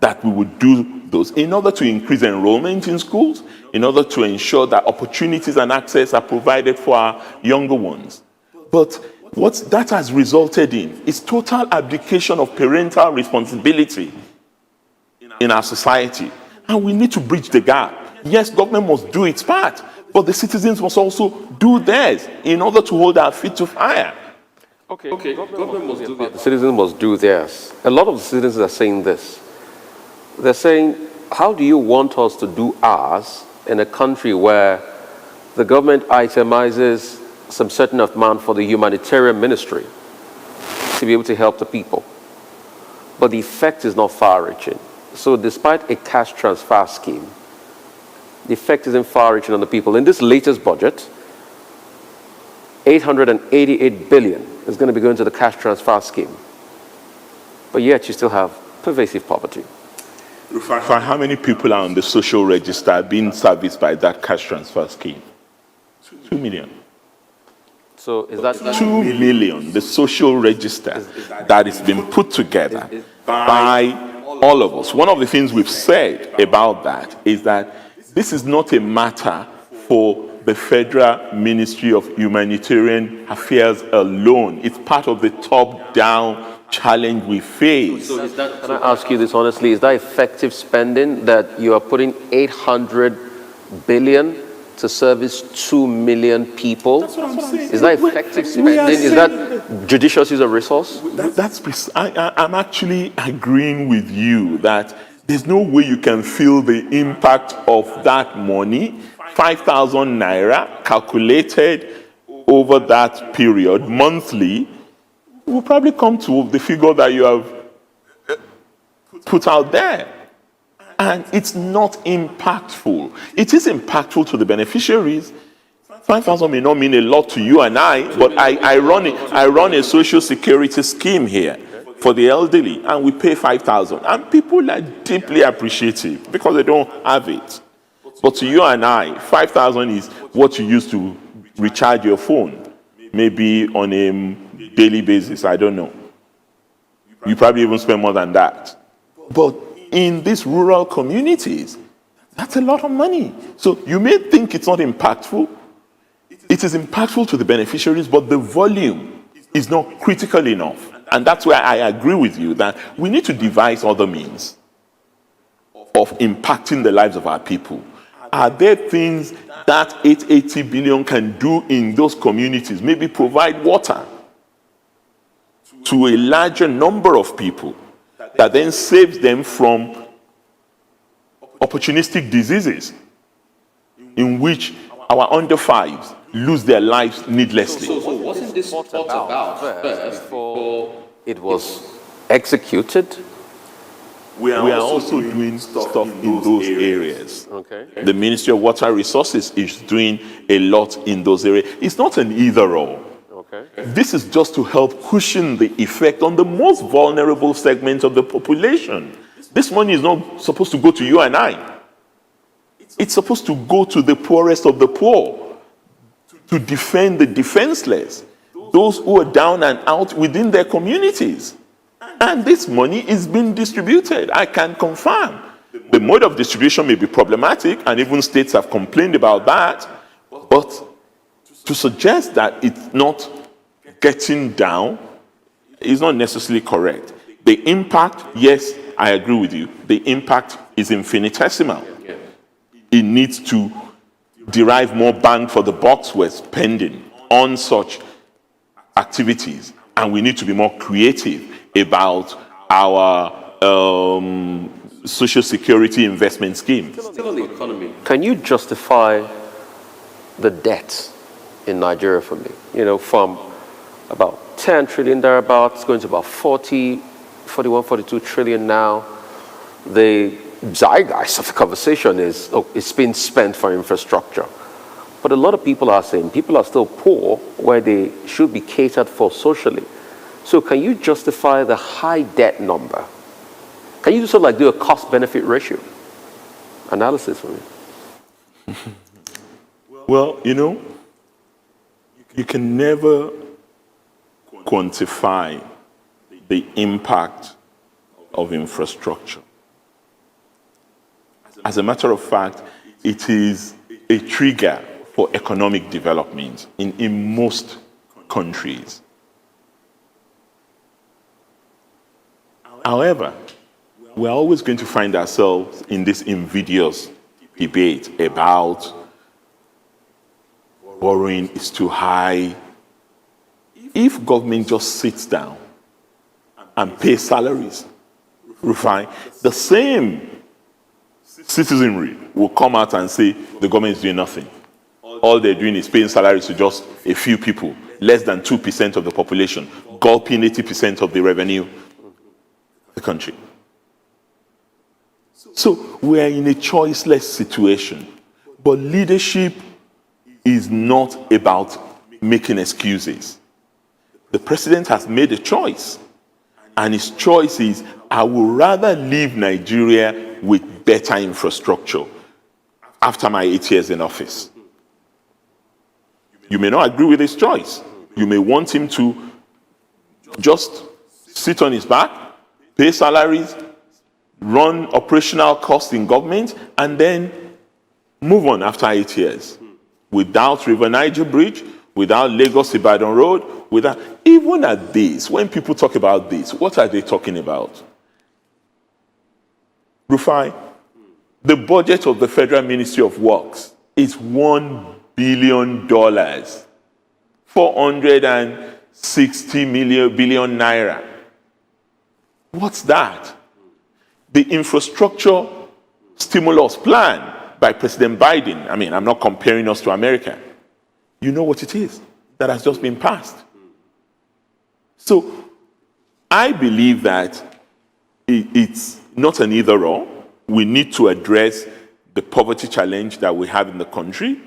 that we would do those in order to increase enrollment in schools, in order to ensure that opportunities and access are provided for our younger ones. But what that has resulted in is total abdication of parental responsibility in our society. And we need to bridge the gap. Yes, government must do its part, but the citizens must also do theirs in order to hold our feet to fire. Okay. Government must do theirs. The citizens must do theirs. A lot of the citizens are saying this. They're saying, how do you want us to do ours in a country where the government itemizes some certain amount for the humanitarian ministry to be able to help the people, but the effect is not far-reaching? So despite a cash transfer scheme, the effect isn't far-reaching on the people. In this latest budget, 888 billion is going to be going to the cash transfer scheme, but yet you still have pervasive poverty. How many people are on the social register being serviced by that cash transfer scheme? 2 million. So is that 2 million, the social register that is being put together by all of us. One of the things we've said about that is that this is not a matter for the Federal Ministry of Humanitarian Affairs alone. It's part of the top-down challenge we face. So is that, can I ask you this honestly, is that effective spending that you are putting 800 billion to service 2 million people? That's what I'm saying. Is that effective spending? Is that judicious use of resource? I'm actually agreeing with you that there's no way you can feel the impact of that money. 5,000 naira calculated over that period monthly will probably come to the figure that you have put out there. And it's not impactful. It is impactful to the beneficiaries. 5,000 may not mean a lot to you and I, but I run a social security scheme here for the elderly, and we pay 5,000. And people are deeply appreciative because they don't have it. But to you and I, 5,000 is what you use to recharge your phone, maybe on a daily basis, I don't know. You probably even spend more than that. But in these rural communities, that's a lot of money. So you may think it's not impactful. It is impactful to the beneficiaries, but the volume is not critical enough. And that's where I agree with you that we need to devise other means of impacting the lives of our people. Are there things that 880 billion can do in those communities? Maybe provide water to a larger number of people that then saves them from opportunistic diseases in which our under fives lose their lives needlessly. So wasn't this thought about first before it was executed? We are also doing stuff in those areas. Okay. The Ministry of Water Resources is doing a lot in those areas. It's not an either-or. Okay. This is just to help cushion the effect on the most vulnerable segment of the population. This money is not supposed to go to you and I. It's supposed to go to the poorest of the poor, to defend the defenseless, those who are down and out within their communities. And this money is being distributed. I can confirm. The mode of distribution may be problematic, and even states have complained about that. But to suggest that it's not getting down is not necessarily correct. The impact, yes, I agree with you. The impact is infinitesimal. It needs to derive more bang for the bucks we're spending on such activities, and we need to be more creative about our social security investment schemes. Still on the economy, can you justify the debt in Nigeria for me? You know, from about 10 trillion thereabouts, going to about 41, 42 trillion now. The zeitgeist of the conversation is, oh, it's been spent for infrastructure. But a lot of people are saying people are still poor where they should be catered for socially. So can you justify the high debt number? Can you sort of like do a cost-benefit ratio analysis for me? Well, you know, you can never quantify the impact of infrastructure. As a matter of fact, it is a trigger for economic development in most countries. However, we're always going to find ourselves in this invidious debate about borrowing is too high. If government just sits down and pays salaries, Rufai, the same citizenry will come out and say the government is doing nothing. All they're doing is paying salaries to just a few people, less than 2% of the population, gulping 80% of the revenue of the country. So we're in a choiceless situation. But leadership is not about making excuses. The president has made a choice. And his choice is, I would rather leave Nigeria with better infrastructure after my 8 years in office. You may not agree with his choice. You may want him to just sit on his back, pay salaries, run operational costs in government, and then move on after 8 years. Without River Niger Bridge, without Lagos-Ibadan Road, without... Even at this, when people talk about this, what are they talking about? Rufai, the budget of the Federal Ministry of Works is $1 billion, 460 billion naira. What's that? The infrastructure stimulus plan by President Biden. I mean, I'm not comparing us to America. You know what it is that has just been passed. So I believe that it's not an either-or. We need to address the poverty challenge that we have in the country,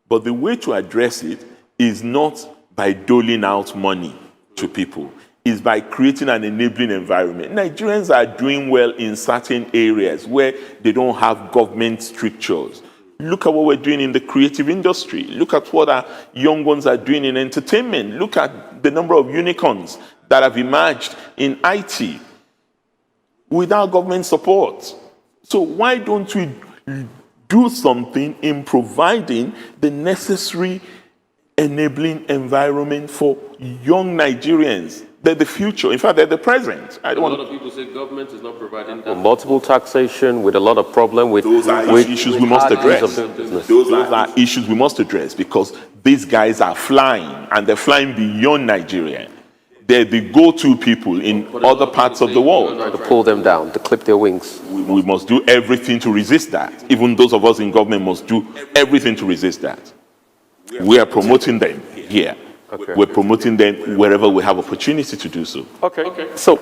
but the way to address it is not by doling out money to people. Is by creating an enabling environment. Nigerians are doing well in certain areas where they don't have government strictures. Look at what we're doing in the creative industry. Look at what our young ones are doing in entertainment. Look at the number of unicorns that have emerged in IT without government support. So why don't we do something in providing the necessary enabling environment for young Nigerians? They're the future. In fact, they're the present. A lot of people say government is not providing multiple taxation with a lot of problem with... Those are issues we must address. Those are issues we must address because these guys are flying and they're flying beyond Nigeria. They're the go-to people in other parts of the world. To pull them down, to clip their wings. We must do everything to resist that. Even those of us in government must do everything to resist that. We are promoting them here. Okay. We're promoting them wherever we have opportunity to do so. Okay. So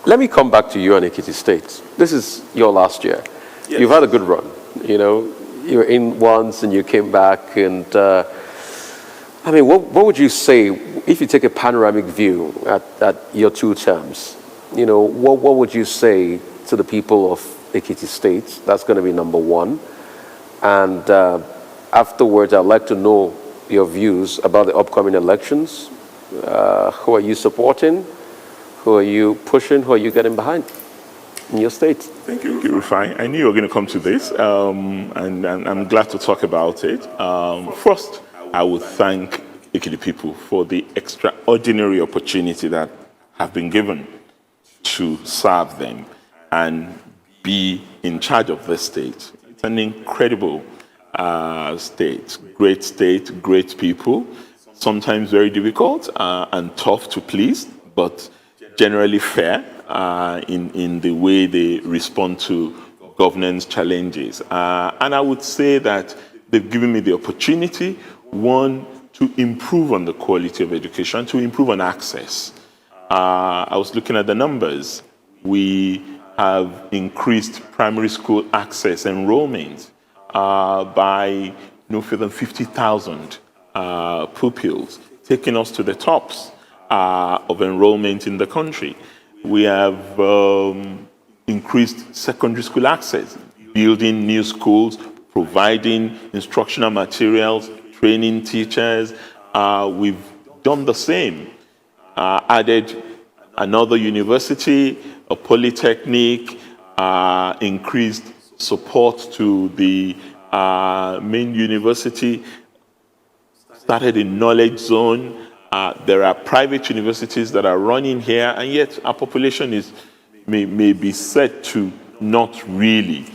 let me come back to you on Ekiti State. This is your last year. Yes. You've had a good run. You know, you were in once and you came back. And I mean, what would you say if you take a panoramic view at your 2 terms? You know, what would you say to the people of Ekiti State? That's going to be number one. And afterwards, I'd like to know your views about the upcoming elections. Who are you supporting? Who are you pushing? Who are you getting behind in your state? Thank you, Rufai. I knew you were going to come to this, and I'm glad to talk about it. First, I would thank Ekiti people for the extraordinary opportunity that have been given to serve them and be in charge of the state. It's an incredible state, great people, sometimes very difficult and tough to please, but generally fair in the way they respond to governance challenges. And I would say that they've given me the opportunity, one, to improve on the quality of education, to improve on access. I was looking at the numbers. We have increased primary school access enrollment by no fewer than 50,000 pupils, taking us to the tops of enrollment in the country. We have increased secondary school access, building new schools, providing instructional materials, training teachers. We've done the same. Added another university, a polytechnic, increased support to the main university, started a knowledge zone. There are private universities that are running here, and yet our population may be said to not really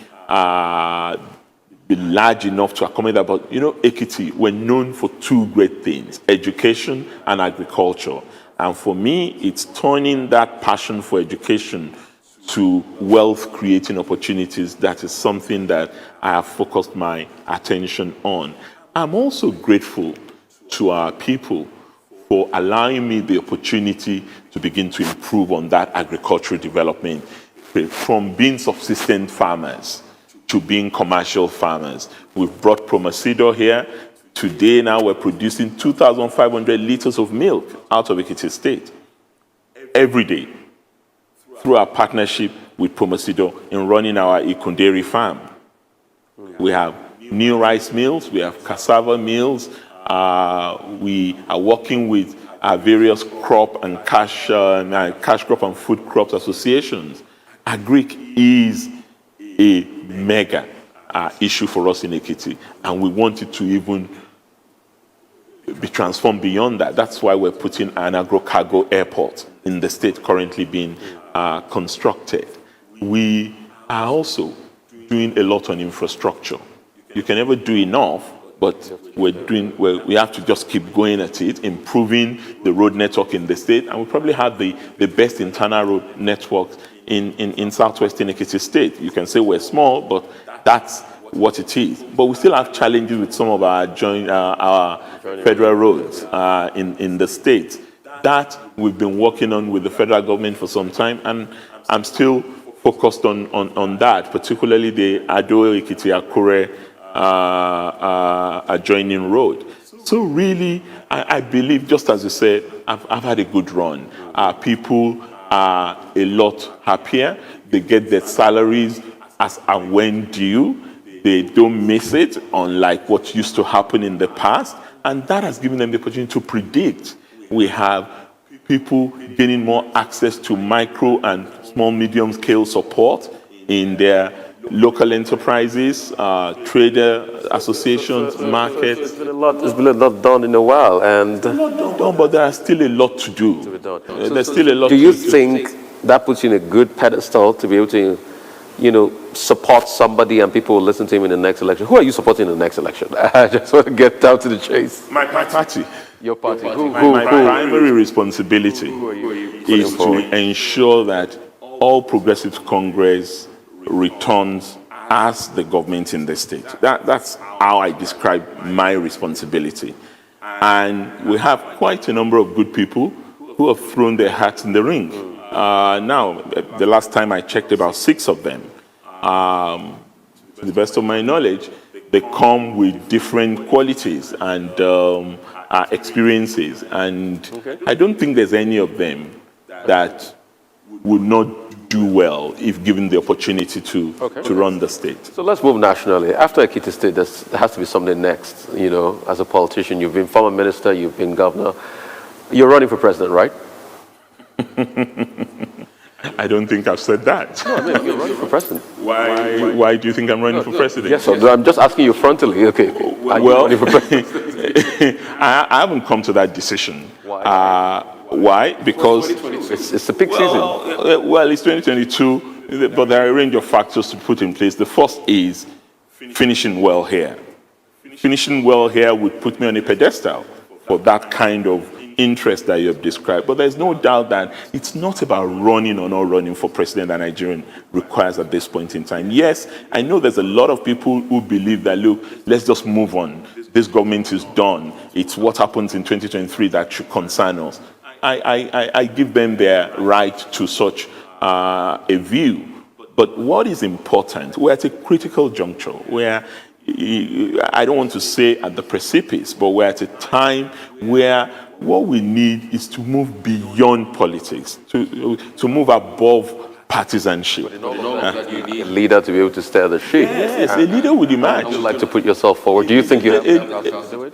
be large enough to accommodate that. But Ekiti, we're known for two great things: education and agriculture. And for me, it's turning that passion for education to wealth-creating opportunities. That is something that I have focused my attention on. I'm also grateful to our people for allowing me the opportunity to begin to improve on that agricultural development, from being subsistence farmers to being commercial farmers. We've brought Promasidor here. Today now we're producing 2,500 liters of milk out of Ekiti State every day through our partnership with Promasidor in running our Ikunderi farm. We have new rice mills, we have cassava mills. We are working with our various crop and cash crop and food crops associations. Agric is a mega issue for us in Ekiti, and we want it to even be transformed beyond that. That's why we're putting an agro-cargo airport in the state currently being constructed. We are also doing a lot on infrastructure. You can never do enough, but we have to just keep going at it, improving the road network in the state, and we probably have the best internal road network in southwestern Ekiti State. You can say we're small, but that's what it is. But we still have challenges with some of our federal roads in the state. That we've been working on with the federal government for some time, and I'm still focused on that, particularly the Ado-Ekiti-Akure adjoining road. So really, I believe, just as you said, I've had a good run. People are a lot happier. They get their salaries as and when due. They don't miss it, unlike what used to happen in the past. And that has given them the opportunity to predict. We have people gaining more access to micro and small, medium scale support in their local enterprises, trader associations, markets. It's been a lot done in a while, and a lot done, but there are still a lot to do. There's still a lot to do. Do you think that puts you in a good pedestal to be able to, support somebody and people will listen to him in the next election? Who are you supporting in the next election? I just want to get down to the chase. My party. Your party. My primary responsibility is to ensure that all Progressive Congress returns as the government in the state. That's how I describe my responsibility. And we have quite a number of good people who have thrown their hats in the ring. Now, the last time I checked, about 6 of them. To the best of my knowledge, they come with different qualities and experiences. And I don't think there's any of them that would not do well if given the opportunity to run the state. So let's move nationally. After Ekiti State, there has to be something next. As a politician, you've been former minister, you've been governor. You're running for president, right? I don't think I've said that. No, I mean, you're running for president. Why do you think I'm running for president? Yes, sir. I'm just asking you frontally. Okay. Well, I haven't come to that decision. Why? Why? Because it's a peak season. Well, it's 2022, but there are a range of factors to put in place. The first is finishing well here. Finishing well here would put me on a pedestal for that kind of interest that you have described. But there's no doubt that it's not about running or not running for president that Nigeria requires at this point in time. Yes, I know there's a lot of people who believe that, look, let's just move on. This government is done. It's what happens in 2023 that should concern us. I give them their right to such a view. But what is important, we're at a critical juncture where I don't want to say at the precipice, but we're at a time where what we need is to move beyond politics, to move above partisanship. In all of that, you need a leader to be able to steer the ship. Yes, a leader would emerge. Would you like to put yourself forward? Do you think you have the capacity to do it?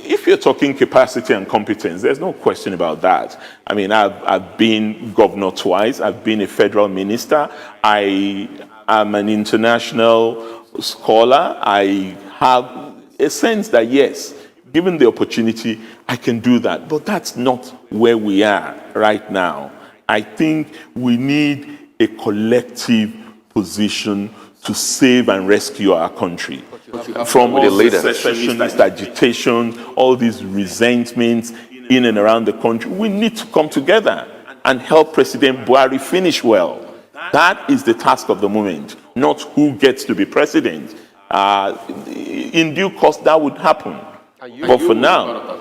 If you're talking capacity and competence, there's no question about that. I mean, I've been governor twice. I've been a federal minister. I am an international scholar. I have a sense that, yes, given the opportunity, I can do that. But that's not where we are right now. I think we need a collective position to save and rescue our country from all the secessionist agitation, all these resentments in and around the country. We need to come together and help President Buhari finish well. That is the task of the moment, not who gets to be president. In due course, that would happen. But for now,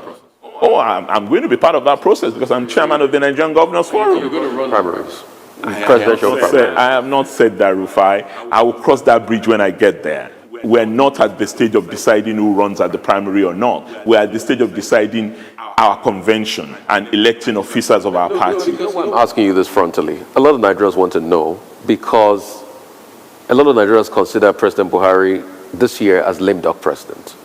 I'm going to be part of that process because I'm chairman of the Nigerian Governors Forum. You're going to run primaries. Presidential primaries. I have not said that, Rufai. I will cross that bridge when I get there. We're not at the stage of deciding who runs at the primary or not. We're at the stage of deciding our convention and electing officers of our party. I'm asking you this frontally. A lot of Nigerians want to know because a lot of Nigerians consider President Buhari this year as lame duck president.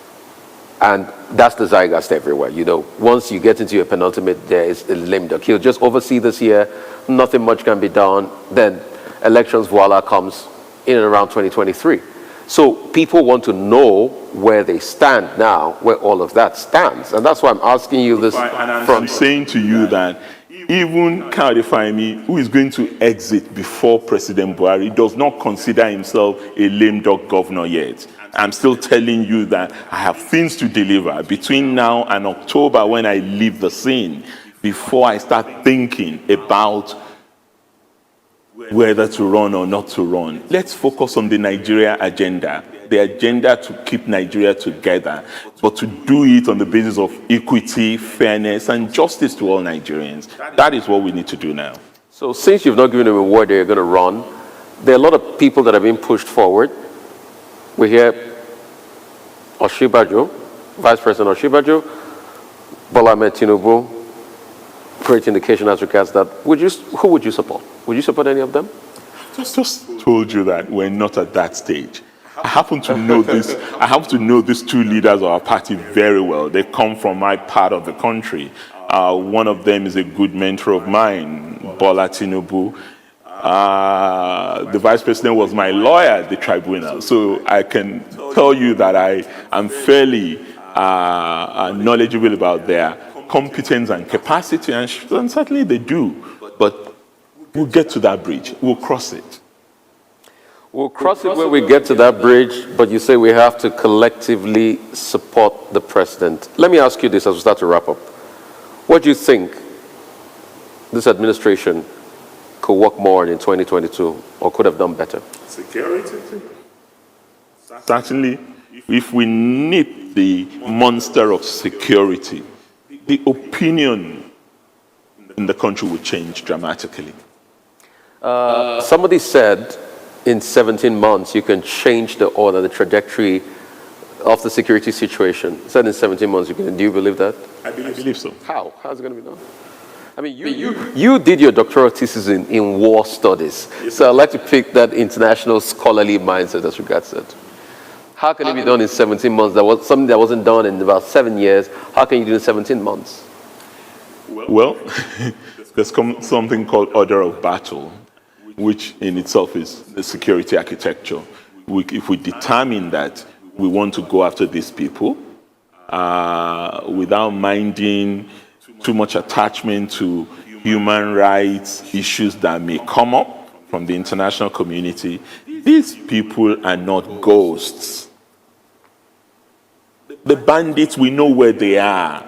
And that's the zeitgeist everywhere. You know, once you get into your penultimate, there is a lame duck. He'll just oversee this year. Nothing much can be done. Then elections, voila, comes in and around 2023. So people want to know where they stand now, where all of that stands. And that's why I'm asking you this. I'm saying to you that even Kayode Fayemi, who is going to exit before President Buhari, does not consider himself a lame duck governor yet. I'm still telling you that I have things to deliver between now and October when I leave the scene before I start thinking about whether to run or not to run. Let's focus on the Nigeria agenda, the agenda to keep Nigeria together, but to do it on the basis of equity, fairness, and justice to all Nigerians. That is what we need to do now. So since you've not given them a word they're going to run, there are a lot of people that have been pushed forward. We hear Oshibajo, Vice President Oshibajo, Bola Ahmed Tinubu, great indication as regards that. Who would you support? Would you support any of them? Just told you that we're not at that stage. I happen to know this. I happen to know these two leaders of our party very well. They come from my part of the country. One of them is a good mentor of mine, Bola Tinubu. The vice president was my lawyer at the tribunal, so I can tell you that I am fairly knowledgeable about their competence and capacity, and certainly they do. But we'll get to that bridge. We'll cross it. We'll cross it when we get to that bridge, but you say we have to collectively support the president. Let me ask you this as we start to wrap up. What do you think this administration could work more in 2022 or could have done better? Security. Certainly, if we nip the monster of security, the opinion in the country will change dramatically. Somebody said in 17 months you can change the order, the trajectory of the security situation. Said in 17 months you can. Do you believe that? I believe so. How? How's it going to be done? I mean, you did your doctoral thesis in war studies. Yes, so I'd like to pick that international scholarly mindset as regards that. How can it be done in 17 months? That was something that wasn't done in about 7 years. How can you do it in 17 months? Well, there's something called order of battle, which in itself is the security architecture. If we determine that we want to go after these people without minding too much attachment to human rights issues that may come up from the international community. These people are not ghosts. The bandits, we know where they are.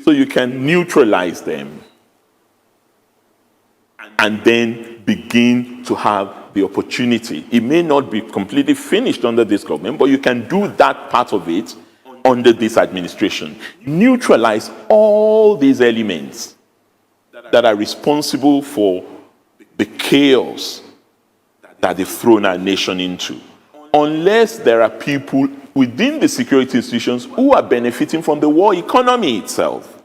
So you can neutralize them and then begin to have the opportunity. It may not be completely finished under this government, but you can do that part of it under this administration. Neutralize all these elements that are responsible for the chaos that they've thrown our nation into. Unless there are people within the security institutions who are benefiting from the war economy itself,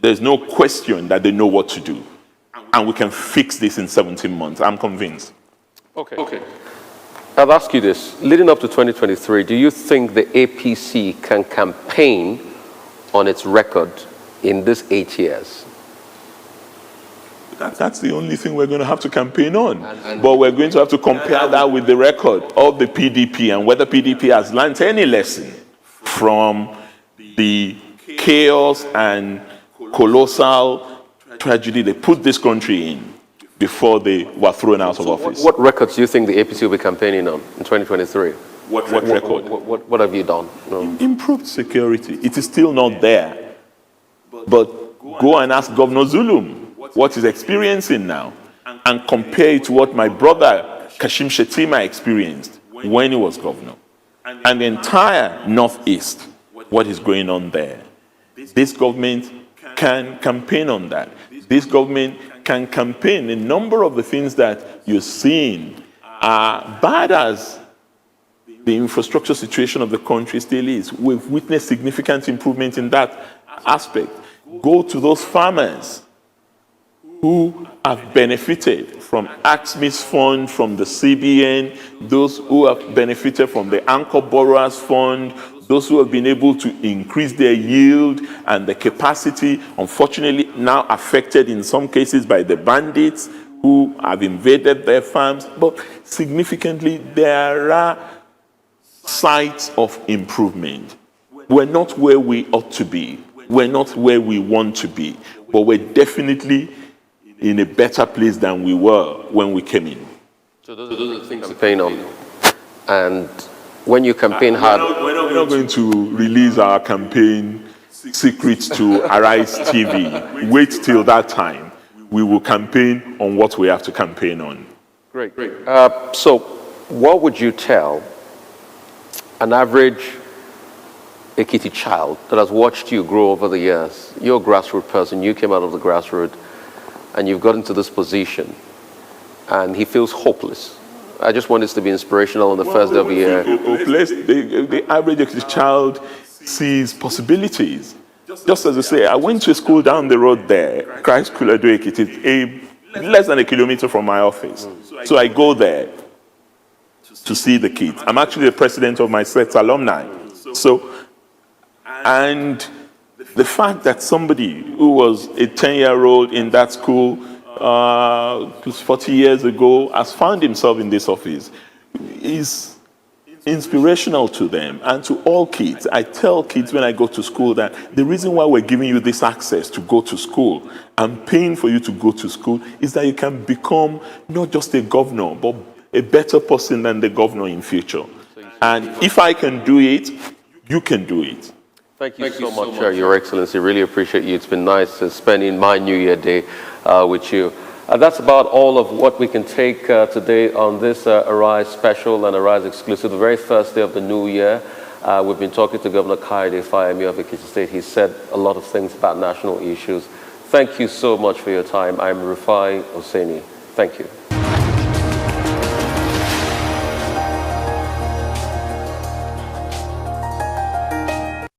there's no question that they know what to do. And we can fix this in 17 months. I'm convinced. Okay. I'll ask you this. Leading up to 2023, do you think the APC can campaign on its record in these 8 years? That's the only thing we're going to have to campaign on. But we're going to have to compare that with the record of the PDP and whether PDP has learned any lesson from the chaos and colossal tragedy they put this country in before they were thrown out of office. What records do you think the APC will be campaigning on in 2023? What record? What have you done? No. Improved security. It is still not there. But go and ask Governor Zulum what he's experiencing now and compare it to what my brother Kashim Shettima experienced when he was governor. And the entire Northeast, what is going on there. This government can campaign on that. This government can campaign. A number of the things that you're seeing are bad as the infrastructure situation of the country still is. We've witnessed significant improvement in that aspect. Go to those farmers who have benefited from AXMI's fund, from the CBN, those who have benefited from the Anchor Borrowers Fund, those who have been able to increase their yield and the capacity, unfortunately now affected in some cases by the bandits who have invaded their farms. But significantly, there are signs of improvement. We're not where we ought to be. We're not where we want to be. But we're definitely in a better place than we were when we came in. So those are the things to campaign on. And when you campaign hard... We're not going to release our campaign secrets to Arise TV. Wait till that time. We will campaign on what we have to campaign on. Great. So what would you tell an average Ekiti child that has watched you grow over the years? You're a grassroots person. You came out of the grassroots, and you've gotten to this position, and he feels hopeless. I just want this to be inspirational on the first day of the year. Hopeless. The average child sees possibilities. Just as I say, I went to a school down the road there, Christ School Edo Ekiti, less than a kilometer from my office. So I go there to see the kids. I'm actually the president of my set alumni. And the fact that somebody who was a 10-year-old in that school 40 years ago has found himself in this office is inspirational to them and to all kids. I tell kids when I go to school that the reason why we're giving you this access to go to school and paying for you to go to school is that you can become not just a governor, but a better person than the governor in future. And if I can do it, you can do it. Thank you so much, Your Excellency. Really appreciate you. It's been nice spending my New Year Day with you. That's about all of what we can take today on this Arise special and Arise exclusive, the very first day of the new year. We've been talking to Governor Kayode Fayemi of Ekiti State. He said a lot of things about national issues. Thank you so much for your time. I'm Rufai Oseni. Thank you.